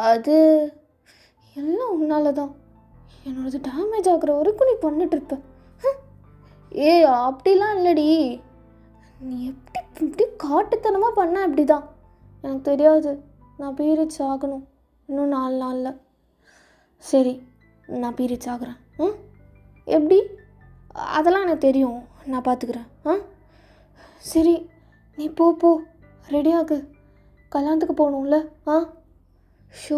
அது எல்லாம் உன்னால தான். என்னோடது டேமேஜ் ஆகிற வரைக்கும் நீ பண்ணிட்டுருப்ப. அப்படிலாம் இல்லடி. நீ எப்படி காட்டுத்தனமாக பண்ண அப்படி தான். எனக்கு தெரியாது. நான் பீரியட்ஸ் ஆகணும் இன்னும் 4 நாளில். சரி, நான் பீரியட்ஸ் ஆகுறேன். எப்படி? அதெல்லாம் எனக்கு தெரியும், நான் பார்த்துக்கிறேன். சரி, நீ போ ரெடியாகு, கல்யாணத்துக்கு போகணும்ல. ஷோ,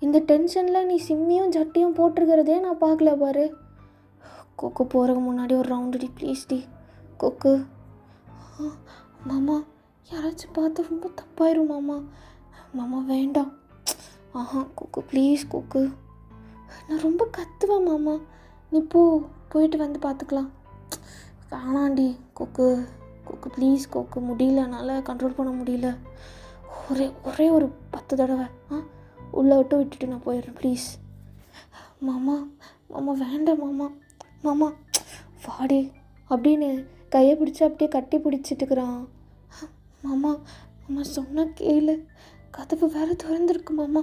இந்த டென்ஷனில் நீ சிம்மியும் ஜட்டியும் போட்டிருக்கிறதே நான் பார்க்கல பாரு. கொக்கு போகிறதுக்கு முன்னாடி ஒரு ரவுண்டுடி ப்ளீஸ் டி. கொக்கு. மாமா யாராச்சும் பார்த்து ரொம்ப தப்பாயிரும் மாமா. மாமா வேண்டாம். கொக்கு ப்ளீஸ் கொக்கு. நான் ரொம்ப கத்துவேன் மாமா. நீ போயிட்டு வந்து பார்த்துக்கலாம். வேணாண்டி கொக்கு. கொக்கு ப்ளீஸ் கொக்கு, முடியல, என்னால் கண்ட்ரோல் பண்ண முடியல. ஒரே ஒரு 10 தடவை உள்ளே விட்டுட்டு நான் போயிடுறேன் ப்ளீஸ். மாமா வேண்டாம் மாமா. மாமா வாடி அப்படின்னு கையை பிடிச்சி அப்படியே கட்டி பிடிச்சிட்டுக்கிறான். மாமா சொன்ன கேளு, கதவு வேறு திறந்துருக்கு மாமா.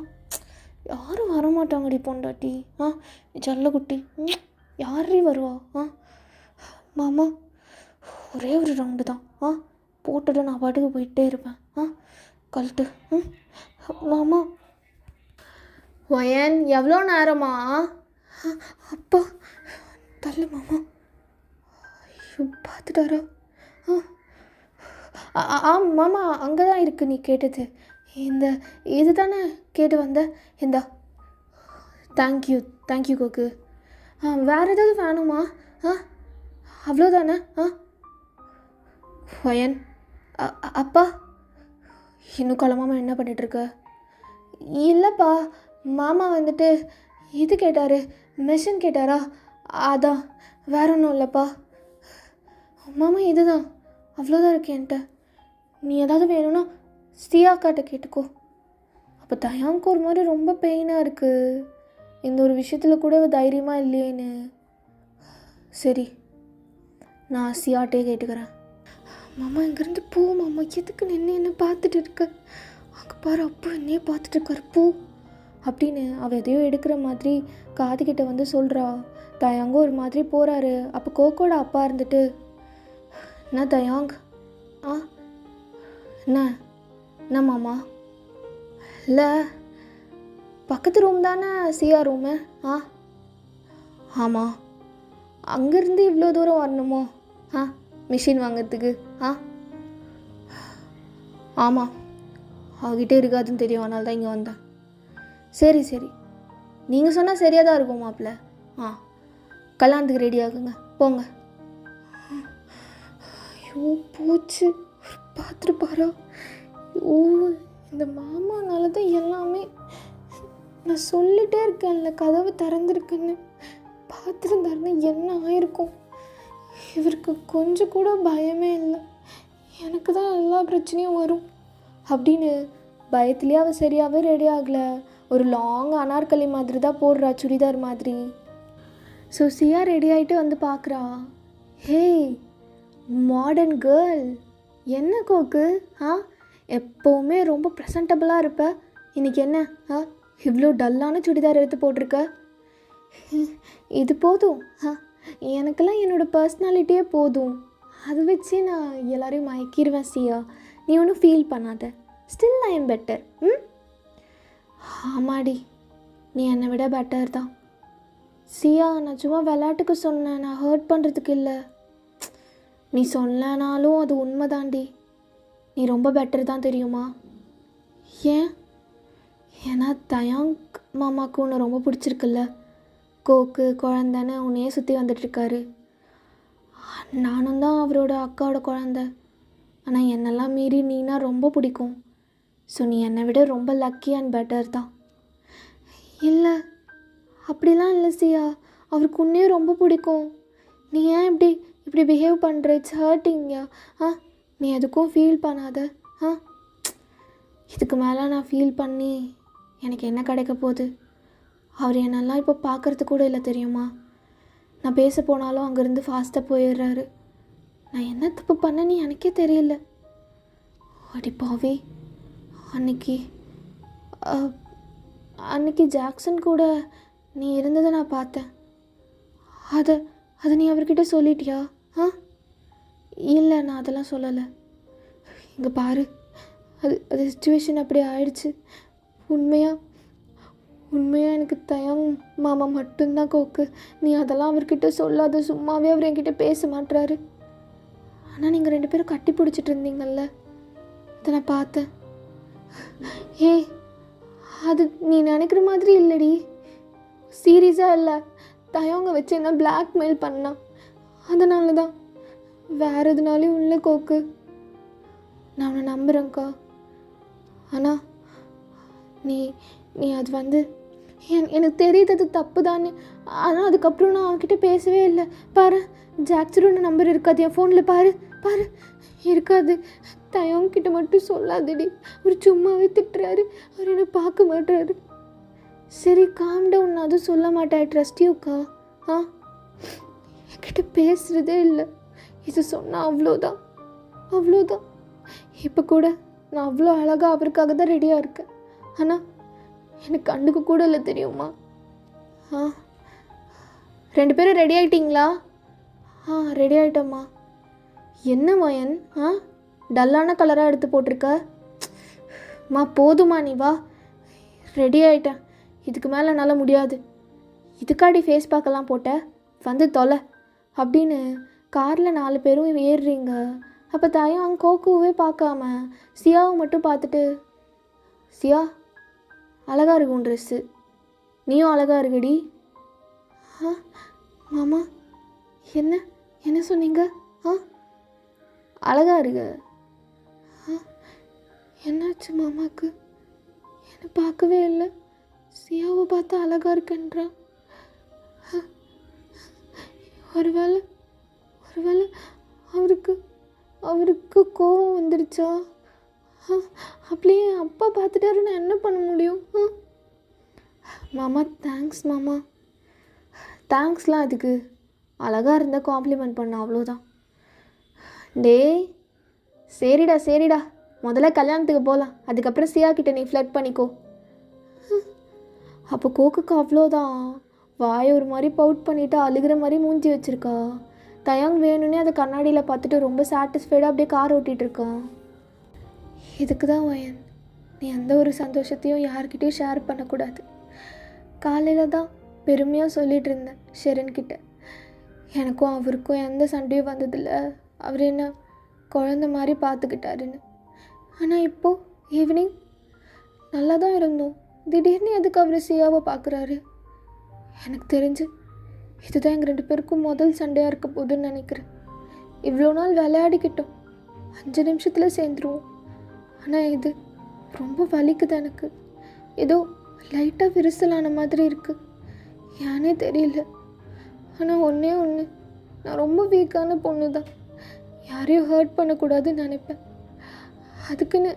யாரும் வரமாட்டாங்கடி பொண்டாட்டி. ஜல்லக்குட்டி யாரே வருவா? மாமா ஒரே ஒரு ரவுண்டு தான் போட்டுட்டு நான் பாட்டுக்கு போயிட்டே இருப்பேன். கழட்டு. மாமா. வயன் எவ்வளோ நேரமா? அப்பா தள்ளு மாமா. பார்த்துட்டாரா? மாமா அங்கே தான் இருக்குது நீ கேட்டது. இது தானே கேட்டு வந்த. இந்தா. தேங்க்யூ கோக்கு. வேறு ஏதாவது வேணுமா? அவ்வளோதானே? வயன். அப்பா இன்னும் கிளம்பாமல் என்ன பண்ணிகிட்ருக்க? இல்லைப்பா, மாமா வந்துட்டு இது கேட்டார், மெஷின் கேட்டாரா, அதான், வேற ஒன்றும் இல்லைப்பா. மாமா இதுதான், அவ்வளோதான் இருக்கு என்கிட்ட. நீ ஏதாவது வேணும்னா ஸ்ரீயாக்காட்ட கேட்டுக்கோ. அப்போ தயாங்க்கு ஒரு மாதிரி ரொம்ப பெயினாக இருக்குது, இந்த ஒரு விஷயத்தில் கூட தைரியமாக இல்லையேன்னு. சரி நான் சியாட்டே கேட்டுக்கிறேன். மாமா இங்கேருந்து போ மாமா, எதுக்கு என்ன பார்த்துட்டு இருக்க? அங்கே பாரு அப்போ என்னையே பார்த்துட்டு இருக்காரு போ அப்படின்னு அவள் எதையோ எடுக்கிற மாதிரி காதுகிட்ட வந்து சொல்கிறா. தயாங்கும் ஒரு மாதிரி போகிறாரு. அப்போ கோக்கோட அப்பா இருந்துட்டு, என்ன தயாங், என்ன மாமா? இல்லை பக்கத்து ரூம் தானே சியா ரூமு? ஆமாம். அங்கேருந்து இவ்வளோ தூரம் வரணுமோ மிஷின் வாங்கிறதுக்கு? ஆமாம், அவகிட்ட இருக்காதுன்னு தெரியும், அதனால தான் இங்கே வந்தேன். சரி நீங்கள் சொன்னால் சரியாக தான் இருக்கும் மாப்பிள்ள. கல்யாணத்துக்கு ரெடி ஆகுங்க, போங்க. ஐயோ போச்சு, பார்த்துட்டு பாரா. ஐயோ இந்த மாமானால தான் எல்லாமே. நான் சொல்லிகிட்டே இருக்கேன்ல கதவு திறந்துருக்குன்னு. பார்த்துருந்தாருன்னா என்ன ஆயிருக்கும்? இவருக்கு கொஞ்சம் கூட பயமே இல்லை. எனக்கு தான் எல்லா பிரச்சனையும் வரும் அப்படின்னு பயத்துலேயே அவள் சரியாகவே ரெடி ஆகலை. ஒரு லாங் அனார்கலி மாதிரி தான் போடுறா, சுடிதார் மாதிரி. ஸோ சியா ரெடி ஆகிட்டு வந்து பார்க்குறா. ஹே மாடர்ன் கேர்ள், என்ன கோக்கு? எப்போவுமே ரொம்ப ப்ரெசன்டபுளாக இருப்ப, இன்றைக்கி என்ன இவ்வளோ டல்லான சுடிதார் எடுத்து போட்டிருக்க? இது போதும், எனக்கெல்லாம் என்னோடய பர்சனாலிட்டியே போதும். அதை வச்சு நான் எல்லோரையும் மயக்கிடுவேன் சியா, நீ ஒன்றும் ஃபீல் பண்ணாத. Still I am better. ஆமாடி, நீ என்னை விட பெட்டர் தான். சியா நான் சும்மா விளையாட்டுக்கு சொன்னேன், நான் ஹர்ட் பண்ணுறதுக்கு இல்லை. நீ சொல்லனாலும் அது உண்மைதாண்டி. நீ ரொம்ப பெட்டர் தான் தெரியுமா? ஏன்னா தயாங் மாமாவுக்கு உன்னை ரொம்ப பிடிச்சிருக்குல்ல. கோக்கு குழந்தைன்னு உன்னையே சுற்றி வந்துட்டுருக்காரு. நானும் தான் அவரோட அக்காவோட குழந்த. ஆனால் என்னெல்லாம் மீறி நீனா ரொம்ப பிடிக்கும். ஸோ நீ என்னை விட ரொம்ப லக்கி அண்ட் பெட்டர் தான். இல்லை அப்படிலாம் இல்லை சியா, அவருக்கு உன்னையும் ரொம்ப பிடிக்கும். நீ ஏன் இப்படி பிஹேவ் பண்ணுற? இட்ஸ் ஹர்ட்டிங்யா. நீ எதுக்கும் ஃபீல் பண்ணாத. இதுக்கு மேலே நான் ஃபீல் பண்ணி எனக்கு என்ன கிடைக்க போகுது? அவர் என்னெல்லாம் இப்போ பார்க்குறது கூட இல்லை தெரியுமா? நான் பேச போனாலும் அங்கேருந்து ஃபாஸ்ட்டாக போயிடுறாரு. நான் என்ன தப்பு பண்ணேன்னு எனக்கே தெரியல. அடி பாவி, அன்னைக்கு ஜாக்சன் கூட நீ இருந்ததை நான் பார்த்தேன். அதை நீ அவர்கிட்ட சொல்லிட்டியா? இல்லை, நான் அதெல்லாம் சொல்லலை. இங்கே பாரு, அது சிச்சுவேஷன் அப்படி ஆயிடுச்சு. உண்மையாக எனக்கு தயாங் மாமா மட்டும்தான் கோக்கு. நீ அதெல்லாம் அவர்கிட்ட சொல்லாத. சும்மாவே அவர் என்கிட்ட பேச மாட்டுறாரு. ஆனால் நீங்கள் 2 பேரும் கட்டி பிடிச்சிட்டு இருந்தீங்கல்ல, அதை நான் பார்த்தேன். அது நீ நினைக்கிற மாதிரி இல்லடி. சீரியஸாக இல்லை. தயவங்க வச்சு என்ன பிளாக்மெயில் பண்ணான். அதனால தான், வேறு எதுனாலையும் இல்லை கோக்கு. நான் அவனை நம்புகிறேன்க்கா. ஆனால் நீ அது எனக்கு தெரியுது அது தப்பு தானே. ஆனால் அதுக்கப்புறம் நான் அவன்கிட்ட பேசவே இல்லை. பாரு, ஜாக்சனோட நம்பர் இருக்காது என் ஃபோனில். பாரு இருக்காது. தயவங்கிட்ட மட்டும் சொல்லாதடி. அவர் சும்மாவே திட்டுறாரு. அவர் என்னை பார்க்க மாட்டாரு. சரி காம் டவுன், நான் அதுவும் சொல்ல மாட்டேன். ட்ரஸ்ட் யூக்கா. என்கிட்ட பேசுகிறதே இல்லை. இது சொன்னால் அவ்வளோதான். இப்போ கூட நான் அவ்வளோ அழகாக அவருக்காக தான் ரெடியாக இருக்கேன். ஆனால் எனக்கு கண்டுக்க கூட இல்லை தெரியுமா? 2 பேரும் ரெடி ஆகிட்டிங்களா? ரெடி ஆகிட்டம்மா. என்ன மயன், டல்லான கலராக எடுத்து போட்டிருக்க? போதுமா, நீ வா. ரெடி ஆகிட்டேன். இதுக்கு மேலே என்னால் முடியாது. இதுக்காடி ஃபேஸ் பேக்கெல்லாம் போட்ட, வந்து தொலை அப்படின்னு காரில் 4 பேரும் ஏறுறீங்க. அப்போ தயாங் கோக்குவே பார்க்காம சியாவை மட்டும் பார்த்துட்டு, சியா அழகாக இருக்கும் ட்ரெஸ்ஸு, நீயும் அழகாக இருக்குடி. மாமா என்ன சொன்னீங்க? அழகாக இருக்கு. என்னாச்சு மாமாவுக்கு? என்னை பார்க்கவே இல்லை. சியாவை பார்த்தா அழகாக இருக்குன்றான். ஒருவேளை அவருக்கு கோபம் வந்துடுச்சா? அப்படியே அப்பா பார்த்துட்டாரு, நான் என்ன பண்ண முடியும்? மாமா தேங்க்ஸ் மாமா. தேங்க்ஸ்லாம் அதுக்கு, அழகாக இருந்தால் காம்ப்ளிமெண்ட் பண்ண, அவ்வளோதான். டேய், சரிடா சரிடா, முதல்ல கல்யாணத்துக்கு போகலாம், அதுக்கப்புறம் சியா கிட்ட நீ ஃப்ளர்ட் பண்ணிக்கோ. அப்போ கோக்குக்கு அவ்வளோதான், வாயை ஒரு மாதிரி பவுட் பண்ணிவிட்டு அழுகிற மாதிரி மூஞ்சி வச்சுருக்கா. தயாங் வேணும்னே அதை கண்ணாடியில் பார்த்துட்டு ரொம்ப சாட்டிஸ்ஃபைடாக அப்படியே கார் ஓட்டிகிட்ருக்கான். இதுக்கு தான் வயன், நீ எந்த ஒரு சந்தோஷத்தையும் யார்கிட்டையும் ஷேர் பண்ணக்கூடாது. காலையில் தான் பெருமையாக சொல்லிகிட்டு இருந்தேன் ஷெரன்கிட்ட, எனக்கும் அவருக்கும் எந்த சண்டையும் வந்ததில்லை, அவர் என்ன குழந்த மாதிரி பார்த்துக்கிட்டாருன்னு. ஆனால் இப்போது ஈவினிங் நல்லா தான் இருந்தோம், திடீர்னு எதுக்கு அவர் சியாவை பார்க்குறாரு? எனக்கு தெரிஞ்சு இதுதான் எங்கள் 2 பேருக்கும் முதல் சண்டையாக இருக்க போகுதுன்னு நினைக்கிறேன். இவ்வளோ நாள் விளையாடிக்கிட்டோம், 5 நிமிஷத்தில் சேர்ந்துருவோம். ஆனால் இது ரொம்ப வலிக்குது எனக்கு, ஏதோ லைட்டாக விரிசலான மாதிரி இருக்குது, ஏன்னே தெரியல. ஆனால் ஒன்று நான் ரொம்ப வீக்கான பொண்ணு தான், யாரையும் ஹர்ட் பண்ணக்கூடாதுன்னு நினைப்பேன். அதுக்குன்னு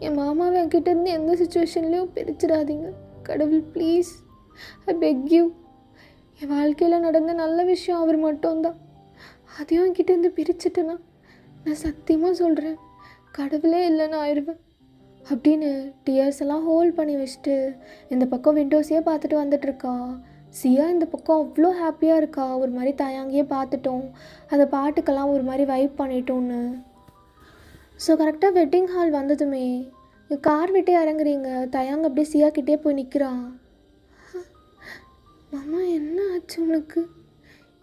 என் மாமாவை என்கிட்டேருந்து எந்த சுச்சுவேஷன்லேயும் பிரிச்சிடாதீங்க கடவுள், ப்ளீஸ், ஐ பெக் யூ. என் வாழ்க்கையில் நடந்த நல்ல விஷயம் அவர் மட்டும்தான், அதையும் என்கிட்டேருந்து பிரிச்சுட்டேன்னா நான் சத்தியமாக சொல்கிறேன் கடவுளே இல்லைன்னு ஆயிடுவேன் அப்படின்னு டியர்ஸ் எல்லாம் ஹோல்ட் பண்ணி வச்சுட்டு இந்த பக்கம் விண்டோஸையே பார்த்துட்டு வந்துட்டுருக்கா. சியா இந்த பக்கம் அவ்வளோ ஹாப்பியாக இருக்கா, ஒரு மாதிரி தயாங்கியே பார்த்துட்டோம், அந்த பாட்டுக்கெல்லாம் ஒரு மாதிரி வைப் பண்ணிட்டோன்னு. ஸோ கரெக்டாக வெட்டிங் ஹால் வந்ததுமே கார் விட்டே இறங்குறீங்க, தயாங்க அப்படியே சியா கிட்டே போய் நிற்கிறான். மாமா என்ன ஆச்சு உனக்கு,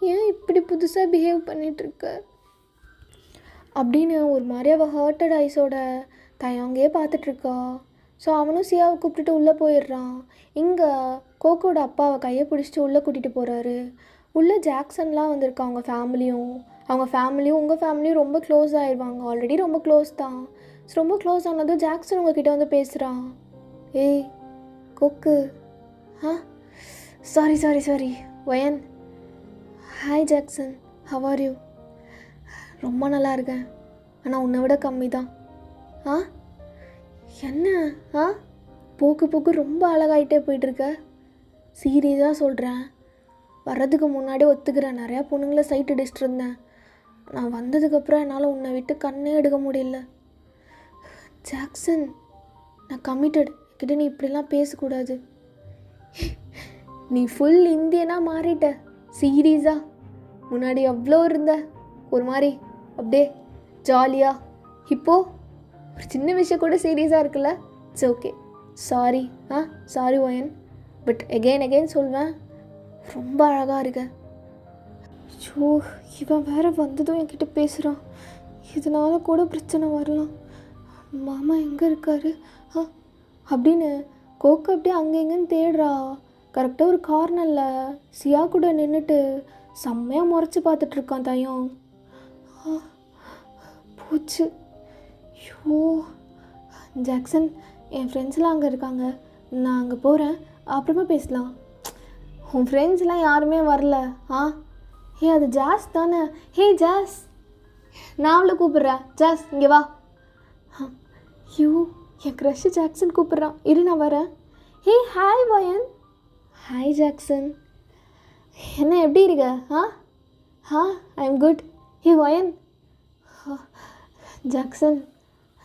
ஏன் இப்படி புதுசாக பிஹேவ் பண்ணிகிட்ருக்க அப்படின்னு ஒரு மாதிரி அவள் ஹர்ட்டட் ஐஸோட தயாங்கே பார்த்துட்ருக்கா. ஸோ அவனும் சியாவை கூப்பிட்டுட்டு உள்ளே போயிடுறான். இங்கே கோக்கோட அப்பாவை கையை பிடிச்சிட்டு உள்ளே கூட்டிகிட்டு போகிறாரு. உள்ளே ஜாக்சன்லாம் வந்திருக்கா, அவங்க ஃபேமிலியும் உங்கள் ஃபேமிலியும் ரொம்ப க்ளோஸ் ஆகிடுவாங்க, ஆல்ரெடி ரொம்ப க்ளோஸ் தான். ஸோ ரொம்ப க்ளோஸ் ஆனதும் ஜாக்சன் உங்ககிட்ட வந்து பேசுகிறான். ஏய் கோக்கு, sorry Wayne. Hi Jackson, how are you? ரொம்ப நல்லா இருக்கேன், ஆனால் உன்னை விட கம்மி தான். என்ன போக்கு ரொம்ப அழகாயிட்டே போயிட்டுருக்க. சீரியஸாக சொல்கிறேன், வர்றதுக்கு முன்னாடி ஒத்துக்கிறேன், நிறையா பொண்ணுங்களை சைட் அடிச்சிட்டு இருந்தேன், நான் வந்ததுக்கப்புறம் என்னால் உன்னை விட்டு கண்ணே எடுக்க முடியல. ஜாக்சன், நான் கமிட்டட், கிட்ட நீ இப்படிலாம் பேசக்கூடாது. நீ ஃபுல் இந்தியனாக மாறிட்ட, சீரியஸாக. முன்னாடி அவ்வளோ இருந்த ஒரு மாதிரி அப்படியே ஜாலியாக, இப்போது ஒரு சின்ன விஷயம் கூட சீரியஸாக இருக்குல்ல. It's okay, sorry Wayne, but again சொல்வேன், ரொம்ப அழகாக இருக்க. ஸோ இவன் வேறு வந்ததும் என்கிட்ட பேசுகிறான், இதனால கூட பிரச்சனை வரலாம். மாமா எங்கே இருக்காரு அப்படின்னு கோக்கு அப்படியே அங்கே எங்கேன்னு தேடுறா. கரெக்டாக ஒரு கார்னரில் சியா கூட நின்றுட்டு செம்மையாக முறைச்சி பார்த்துட்ருக்கான் தயம். போச்சு. ஐயோ ஜாக்சன், என் ஃப்ரெண்ட்ஸ்லாம் அங்கே இருக்காங்க, நான் அங்கே போகிறேன், அப்புறமா பேசலாம். உன் ஃப்ரெண்ட்ஸ்லாம் யாருமே வரல. அது ஜாஸ் தானே? ஹே ஜாஸ், நான் அவளை கூப்பிட்றேன். ஜாஸ் இங்கே வா. என் க்ரஷ் ஜாக்சன் கூப்பிட்றான், இரு நான் வரேன். Hey hi Wayne. Hi Jackson, என்ன எப்படி இருக்க? I am good. Hey Wayne. Jackson,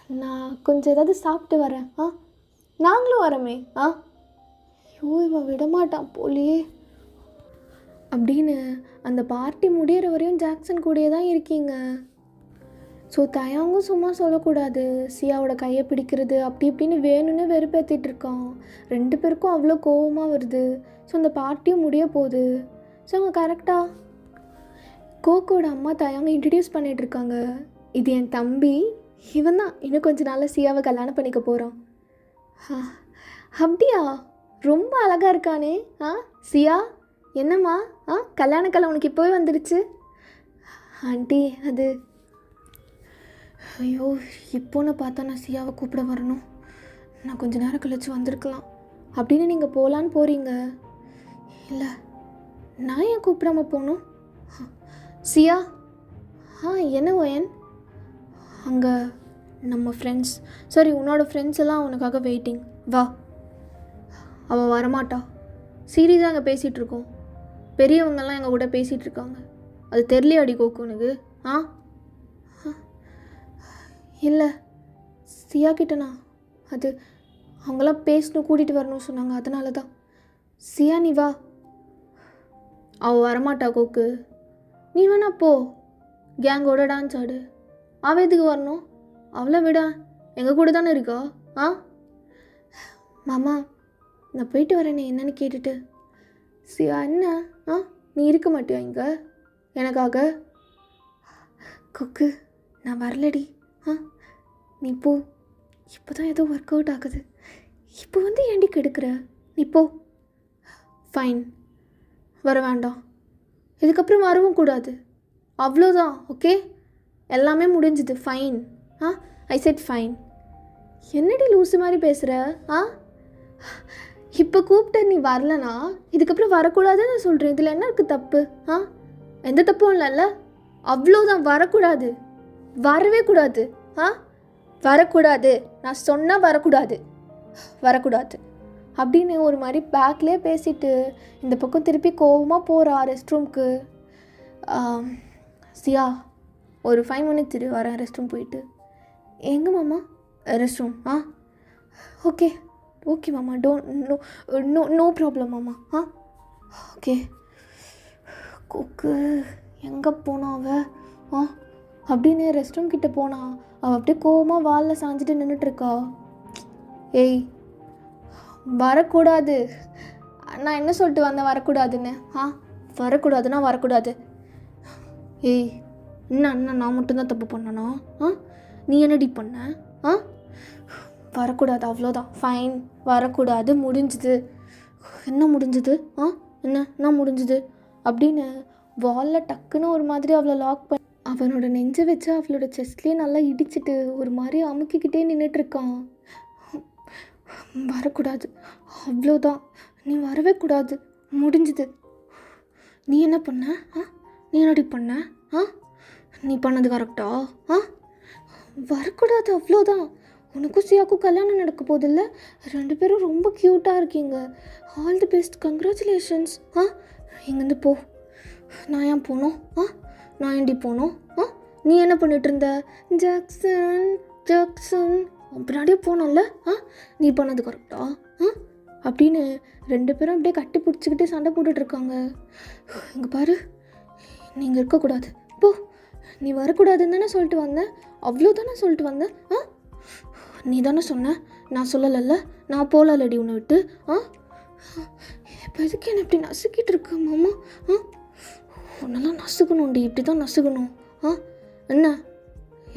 நான் கொஞ்சம் ஏதாவது சாப்பிட்டு வரேன். நாங்களும் வரோமே. இவன் விடமாட்டான் போலியே அப்படின்னு அந்த பார்ட்டி முடிகிற வரையும் ஜாக்சன் கூடயே தான் இருக்கீங்க. ஸோ தயாங்கும் சும்மா சொல்லக்கூடாது, சியாவோட கையை பிடிக்கிறது அப்படி இப்படின்னு வேணும்னு வெறுப்பேற்றிட்டு இருக்கான். 2 பேருக்கும் அவ்வளோ கோவமாக வருது. ஸோ அந்த பார்ட்டியும் முடிய போகுது. ஸோ அவங்க கரெக்டாக கோக்கோட அம்மா தயாங்க இன்ட்ரடியூஸ் பண்ணிகிட்ருக்காங்க. இது என் தம்பி, இவன் தான் இன்னும் கொஞ்சம் நாளில் சியாவை கல்யாணம் பண்ணிக்க போகிறான். அப்படியா, ரொம்ப அழகாக இருக்கானே. சியா என்னம்மா, கல்யாணக்கலை உனக்கு இப்போவே வந்துடுச்சு? ஆண்டி அது, ஐயோ இப்போன்னு பார்த்தா நான் சியாவை கூப்பிட வரணும், நான் கொஞ்சம் நேரம் கழிச்சு வந்திருக்கலாம் அப்படின்னு நீங்கள் போகலான்னு போகிறீங்க. இல்லை, நான் ஏன் கூப்பிடாம போகணும்? சியா, என்ன வயன்? அங்கே நம்ம ஃப்ரெண்ட்ஸ், சரி உன்னோட ஃப்ரெண்ட்ஸ் எல்லாம் உனக்காக வெயிட்டிங், வா. அவள் வரமாட்டா, சீரியஸாக அங்கே பேசிகிட்ருக்கோம், பெரியவங்கெல்லாம் எங்கள் கூட பேசிகிட்ருக்காங்க, அது தெரியலையாடி கோக்கு உனக்கு? இல்லை சியா கிட்டண்ணா, அது அவங்களாம் பேசணும், கூட்டிகிட்டு வரணும்னு சொன்னாங்க, அதனால தான். சியா நீ வா. அவள் வரமாட்டா கோக்கு, நீ வேணா போ, கேங்கோட டான்ஸ் ஆடு. அவள் எதுக்கு வரணும்? அவளை விட எங்கள் கூட தானே இருக்கா. ஆ மாமா நான் போயிட்டு வரேனே என்னன்னு கேட்டுட்டு. சியா என்ன? நீ இருக்க மாட்டியா இங்கே எனக்காக? கொக்கு நான் வரலடி. நீ போ, இப்போ தான் ஏதோ ஒர்க் அவுட் ஆகுது, இப்போ வந்து ஏண்டி கெடுக்கிற? நீ போ. ஃபைன், வர வேண்டாம், இதுக்கப்புறம் வரவும் கூடாது, அவ்வளோதான். ஓகே, எல்லாமே முடிஞ்சுது. ஃபைன். ஐ செட் ஃபைன். என்னடி லூஸு மாதிரி பேசுகிற? இப்போ கூப்பிட்ட நீ வரலனா இதுக்கப்புறம் வரக்கூடாதுன்னு நான் சொல்கிறேன். இதில் என்ன இருக்குது தப்பு? எந்த தப்பும் இல்லைல்ல? அவ்வளோதான், வரக்கூடாது, வரவே கூடாது. வரக்கூடாது, நான் சொன்னால் வரக்கூடாது, வரக்கூடாது அப்படின்னு ஒரு மாதிரி பேக்லேயே பேசிட்டு இந்த பக்கம் திருப்பி கோவமாக போகிறா ரெஸ்ட் ரூம்க்கு. சியா ஒரு 5 minutes இரு, வரேன் ரெஸ்ட் ரூம் போயிட்டு. எங்கே மாமா? Rest room. ஓகே ஓகே மாமா, நோ ப்ராப்ளம் மாமா. ஓகே. கொக்கு எங்கே போனா அவள்? அப்படின்னு ரெஸ்ட் ரூம் கிட்டே போனா அவள் அப்படியே கோவமாக வாலில் சாஞ்சிட்டு நின்றுட்டுருக்கா. ஏய் வரக்கூடாது, நான் என்ன சொல்லிட்டு வந்தேன் வரக்கூடாதுன்னு? வரக்கூடாதுன்னா வரக்கூடாது. ஏய் என்ன அண்ணா நான் மட்டும்தான் தப்பு பண்ணனா? நீ என்னடி பண்ண? வரக்கூடாது, அவ்வளோதான். ஃபைன், வரக்கூடாது, முடிஞ்சுது. என்ன முடிஞ்சுது? என்ன முடிஞ்சுது அப்படின்னு வாலில் டக்குன்னு ஒரு மாதிரி அவளை லாக் பண்ணி அவனோட நெஞ்சை வச்சு அவளோட செஸ்ட்லேயே நல்லா இடிச்சிட்டு ஒரு மாதிரி அமுக்கிக்கிட்டே நின்றுட்டுருக்கான். வரக்கூடாது, அவ்வளோதான், நீ வரவே கூடாது, முடிஞ்சுது. நீ என்ன பண்ண? நீ என்னடி பண்ண? நீ பண்ணது கரெக்டா? வரக்கூடாது, அவ்வளோதான். உனக்கும் சியாக்கும் கல்யாணம் நடக்க போதில்ல, 2 பேரும் ரொம்ப க்யூட்டாக இருக்கீங்க. All the best, congratulations. இங்கேருந்து போ. நான் ஏன் போகணும்? நான் ஏன்டி போகணும்? நீ என்ன பண்ணிகிட்டு இருந்த? ஜாக்சன் ஜாக்சன் பின்னாடியே போனோம்ல. நீ பண்ணது கரெக்டா? அப்படின்னு 2 பேரும் அப்படியே கட்டி பிடிச்சிக்கிட்டே சண்டை போட்டுட்ருக்காங்க. இங்கே பாரு, நீங்கள் இருக்கக்கூடாது, போ. நீ வரக்கூடாதுன்னு தானே சொல்லிட்டு வந்தேன், அவ்வளோ தானே சொல்லிட்டு வந்தேன். நீ தானே சொன்ன, நான் சொல்லலைல்ல, நான் போகலடி உன்னை விட்டு. இப்போ எதுக்கு என்ன இப்படி நசுக்கிட்டு இருக்க மாமா? உன்னெல்லாம் நசுக்கணும்டி, இப்படி தான் நசுக்கணும். என்ன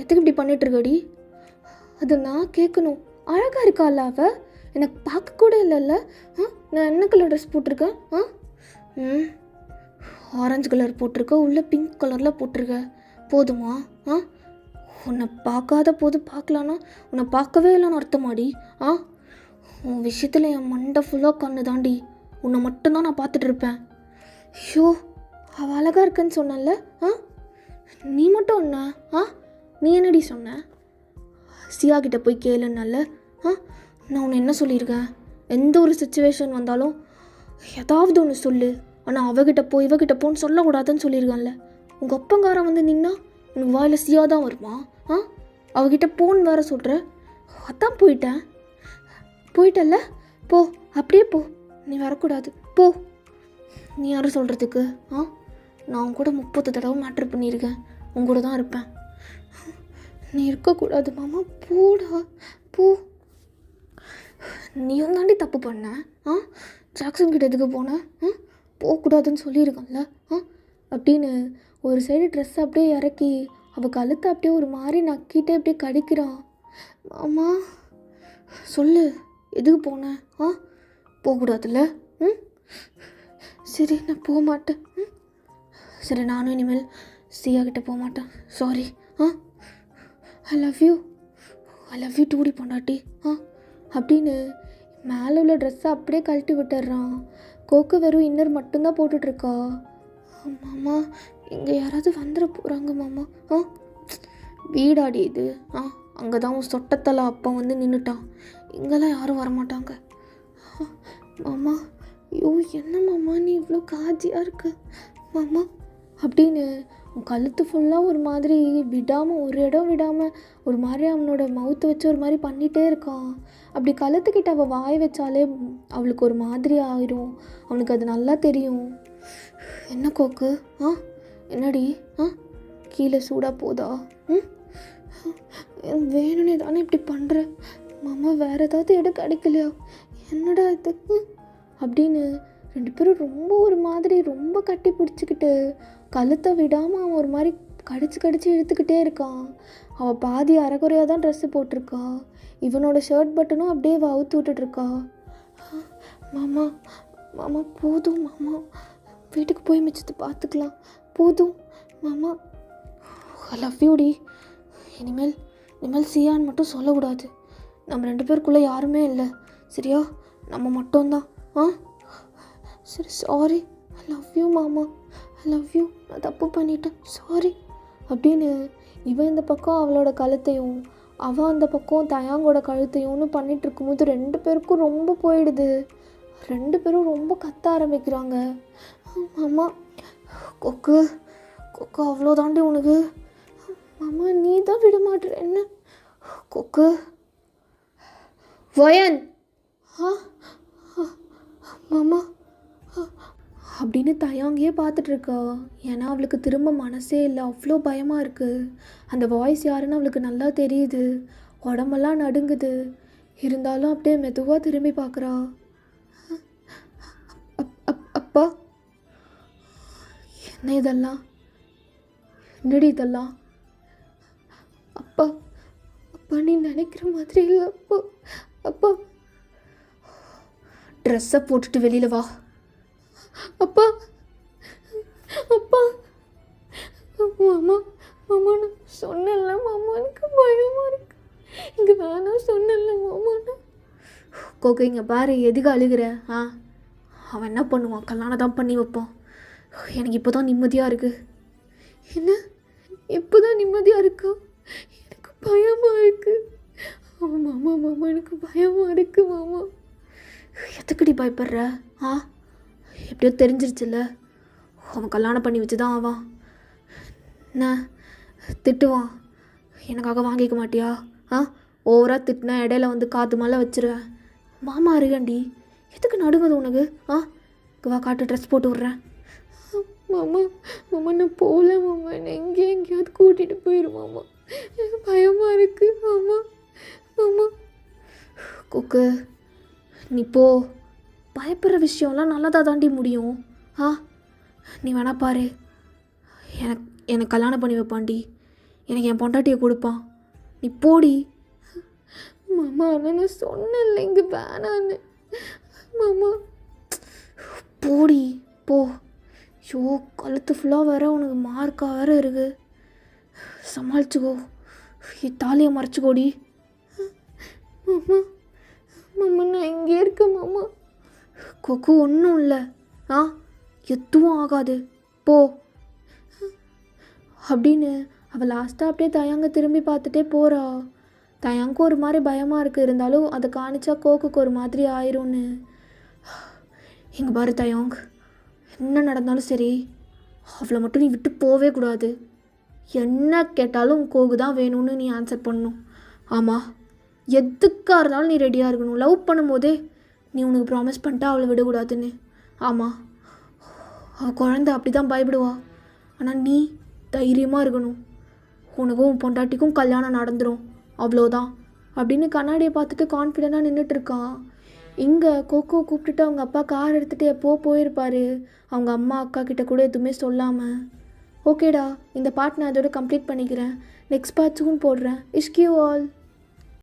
எதுக்கு இப்படி பண்ணிகிட்ருக்கடி? அது நான் கேட்கணும். அழகாக இருக்காள் அவள், எனக்கு பார்க்க கூட இல்லைல்ல. நான் என்ன கலர் ட்ரெஸ் போட்டிருக்கேன்? ஆரஞ்சு கலர் போட்டிருக்க, உள்ளே பிங்க் கலரில் போட்டிருக்க, போதுமா? உன்னை பார்க்காத போது பார்க்கலான்னா உன்னை பார்க்கவே இல்லைன்னு அர்த்தமாடி. உன் விஷயத்தில் என் மண்டை ஃபுல்லாக கண்ணு தாண்டி, உன்னை மட்டும்தான் நான் பார்த்துட்ருப்பேன். ஷோ அவள் அழகாக இருக்கன்னு சொன்னல, நீ மட்டும் என்ன? நீ என்னடி சொன்ன? சியா கிட்ட போய் கேளுன்னால. நான் உன்னை என்ன சொல்லியிருக்கேன்? எந்த ஒரு சுச்சுவேஷன் வந்தாலும் ஏதாவது ஒன்று சொல்லு, ஆனால் அவகிட்ட போ இவகிட்ட போன்னு சொல்லக்கூடாதுன்னு சொல்லியிருக்கான்ல. உங்கள் அப்பங்காரன் வந்து நின்னா உனக்கு வாயில் சியா தான் வருமா? அவகிட்ட போன்னு வேற சொல்கிற. அதான் போயிட்டல்ல, போ, அப்படியே போ. நீ வரக்கூடாது, போ. நீ யாரும் சொல்கிறதுக்கு? நான் உன் கூட 30 தடவை மேட்ரு பண்ணியிருக்கேன், உன் கூட தான் இருப்பேன். நீ இருக்கக்கூடாது மாமா, போடா போ. நீயும் தாண்டி தப்பு பண்ண. ஜாக்சன் கிட்ட எதுக்கு போன? போகக்கூடாதுன்னு சொல்லியிருக்கேன்ல. அப்படின்னு ஒரு சைடு ட்ரெஸ் அப்படியே இறக்கி அவள் கழுத்தை அப்படியே ஒரு மாதிரி நக்கிட்டே அப்படியே கடிக்கிறான். மாமா சொல்லு, எதுக்கு போனேன்? போகக்கூடாதுல்ல? சரி நான் போக மாட்டேன். சரி நானும் இனிமேல் சியா கிட்டே போக மாட்டேன், சாரி. ஐ லவ் யூ டூடி பொண்டாட்டி. அப்படின்னு மேலே உள்ள ட்ரெஸ்ஸை அப்படியே கழட்டி விட்டுடுறான். கோக்கு வெறும் இன்னர் மட்டும்தான் போட்டுட்ருக்கா. மாமா இங்கே யாராவது வந்துட போகிறாங்க மாமா. வீடாடி இது. அங்கே தான் உன் சொட்டத்தலை அப்பா வந்து நின்றுட்டான், இங்கெல்லாம் யாரும் வரமாட்டாங்க. மாமா ஐயோ என்ன மாமா நீ இவ்வளோ காஜியாக இருக்க மாமா அப்படின்னு கழுத்து ஃபுல்லாக ஒரு மாதிரி விடாமல், ஒரு இடம் விடாமல் ஒரு மாதிரி அவனோட மவுத்தை வச்சு ஒரு மாதிரி பண்ணிகிட்டே இருக்கான். அப்படி கழுத்துக்கிட்ட அவள் வாய் வச்சாலே அவளுக்கு ஒரு மாதிரி ஆயிரும். அவனுக்கு அது நல்லா தெரியும். என்ன கோக்கு? என்னடி? கீழே சூடாக போதா? வேணும்னே தானே இப்படி பண்ணுற மாமா? வேறு ஏதாவது இடம் கிடைக்கலையா? என்னடா இது அப்படின்னு 2 பேரும் ரொம்ப ஒரு மாதிரி ரொம்ப கட்டி பிடிச்சிக்கிட்டு கழுத்தை விடாமல் அவன் ஒரு மாதிரி கடிச்சு இழுத்துக்கிட்டே இருக்கான். அவள் பாதி அரைக்குறையாக தான் ட்ரெஸ்ஸு போட்டிருக்கா. இவனோட ஷர்ட் பட்டனும் அப்படியே அவுத்து விட்டுட்ருக்கா. மாமா மாமா போதும் மாமா, வீட்டுக்கு போய் மிச்சத்தை பார்த்துக்கலாம், போதும் மாமா. ஐ லவ் யூ டி. இனிமேல் சியான்னு மட்டும் சொல்லக்கூடாது. நம்ம 2 பேருக்குள்ளே யாருமே இல்லை, சரியா? நம்ம மட்டும்தான். சரி, சாரி. ஐ லவ் யூ மாமா, ஐ லவ் யூ. நான் தப்பு பண்ணிட்டேன், சாரி அப்படின்னு இவன் இந்த பக்கம் அவளோட கழுத்தையும் அவன் அந்த பக்கம் தயாங்கோட கழுத்தையும்னு பண்ணிகிட்டு இருக்கும்போது 2 பேருக்கும் ரொம்ப போயிடுது. 2 பேரும் ரொம்ப கத்த ஆரம்பிக்கிறாங்க. மாமா கொக்கு அவ்வளோ தாண்டி உனக்கு. மாமா நீ தான் விட மாட்டேற என்ன? கொக்கு வயன் மாமா அப்படின்னு தயாங்கியே பார்த்துட்ருக்கா. ஏன்னா அவளுக்கு திரும்ப மனசே இல்லை, அவ்வளோ பயமாக இருக்குது. அந்த வாய்ஸ் யாருன்னு அவளுக்கு நல்லா தெரியுது. உடம்பெல்லாம் நடுங்குது. இருந்தாலும் அப்படியே மெதுவாக திரும்பி பார்க்குறா. அப்பா என்ன இதெல்லாம்? என்னடி இதெல்லாம்? அப்பா நீ நினைக்கிற மாதிரி இல்லை. அப்பா ட்ரெஸ்ஸை போட்டுட்டு வெளியில் வா. அப்பா மாமா நான் சொன்னல மாமா, எனக்கு பயமாக இருக்கு. இங்கே வேணாம் சொன்னல மாமா. கோகை இங்கே பாரு, எதுக்கு அழுகிற? அவன் என்ன பண்ணுவான்? கல்யாணம் தான் பண்ணி வைப்பான். எனக்கு இப்போ தான் நிம்மதியாக இருக்குது. என்ன இப்போ தான் நிம்மதியாக இருக்கா? எனக்கு பயமாக இருக்குது. மாமா எனக்கு பயமாக இருக்குது மாமா. எதுக்குடி பயப்படுற? எப்படியோ தெரிஞ்சிருச்சுல்ல, அவன் கல்யாணம் பண்ணி வச்சு தான் ஆவான். என்ன திட்டுவான்? எனக்காக வாங்கிக்க மாட்டியா? ஓவராக திட்டினா இடையில வந்து காற்று மேலே வச்சுருவேன். மாமா அருகண்டி, எதுக்கு நடுங்குது உனக்கு? வா காட்டு, ட்ரெஸ் போட்டு விட்றேன். மாமா நான் போகல மாமா, என்னை எங்கேயாவது கூட்டிகிட்டு போயிடும் மாமா, பயமாக இருக்குது மாமா. கொக்கு நீ போ. பயப்படுற விஷயம்லாம் நல்லதாக தாண்டி முடியும். நீ வேணா பாரு, எனக்கு கல்யாணம் பண்ணி வைப்பான்டி, எனக்கு என் பொண்டாட்டியை கொடுப்பான். நீ போடி. மாமா ஆனால் நான் சொன்னேன்ல இங்கே வேணான்னு. மாமா போடி போ. ஐயோ கழுத்து ஃபுல்லாக வேற உனக்கு மார்க்காக வேற இருக்குது. சமாளிச்சுக்கோ, தாலியை மறைச்சிக்கோடி. மாமா நான் இங்கே இருக்கேன் மாமா. கொக்கு ஒன்றும் இல்லை, எதுவும் ஆகாது, போ அப்படின்னு அவள் லாஸ்ட்டாக அப்படியே தயாங்க திரும்பி பார்த்துட்டே போகிறா. தயாங்கும் ஒரு மாதிரி பயமாக இருக்குது. இருந்தாலும் அதை காணிச்சா கோக்குக்கு ஒரு மாதிரி ஆயிரும்னு. இங்கே பாரு தயாங், என்ன நடந்தாலும் சரி அவளை மட்டும் நீ விட்டு போவே கூடாது. என்ன கேட்டாலும் கோகு தான் வேணும்னு நீ ஆன்சர் பண்ணணும். ஆமாம், எதுக்காக இருந்தாலும் நீ ரெடியாக இருக்கணும். லவ் பண்ணும்போதே நீ உனக்கு ப்ராமிஸ் பண்ணிட்டா அவளை விடக்கூடாதுன்னு. ஆமாம், அவள் குழந்தை அப்படி தான் பயப்படுவா. ஆனால் நீ தைரியமாக இருக்கணும். உனக்கும் உன் பொண்டாட்டிக்கும் கல்யாணம் நடந்துடும், அவ்வளோதான் அப்படின்னு கண்ணாடியை பார்த்துட்டு கான்ஃபிடெண்ட்டாக நின்றுட்டுருக்கான். இங்கே கோகோ கூப்பிட்டுட்டு அவங்க அப்பா கார் எடுத்துகிட்டு எப்போ போயிருப்பார். அவங்க அம்மா அக்கா கிட்ட கூட எதுவுமே சொல்லாமல். ஓகேடா, இந்த பார்ட் நான் இதோட கம்ப்ளீட் பண்ணிக்கிறேன். நெக்ஸ்ட் பார்ட்ஸுக்கும் போடுறேன். இஷ்கியூ ஆல்.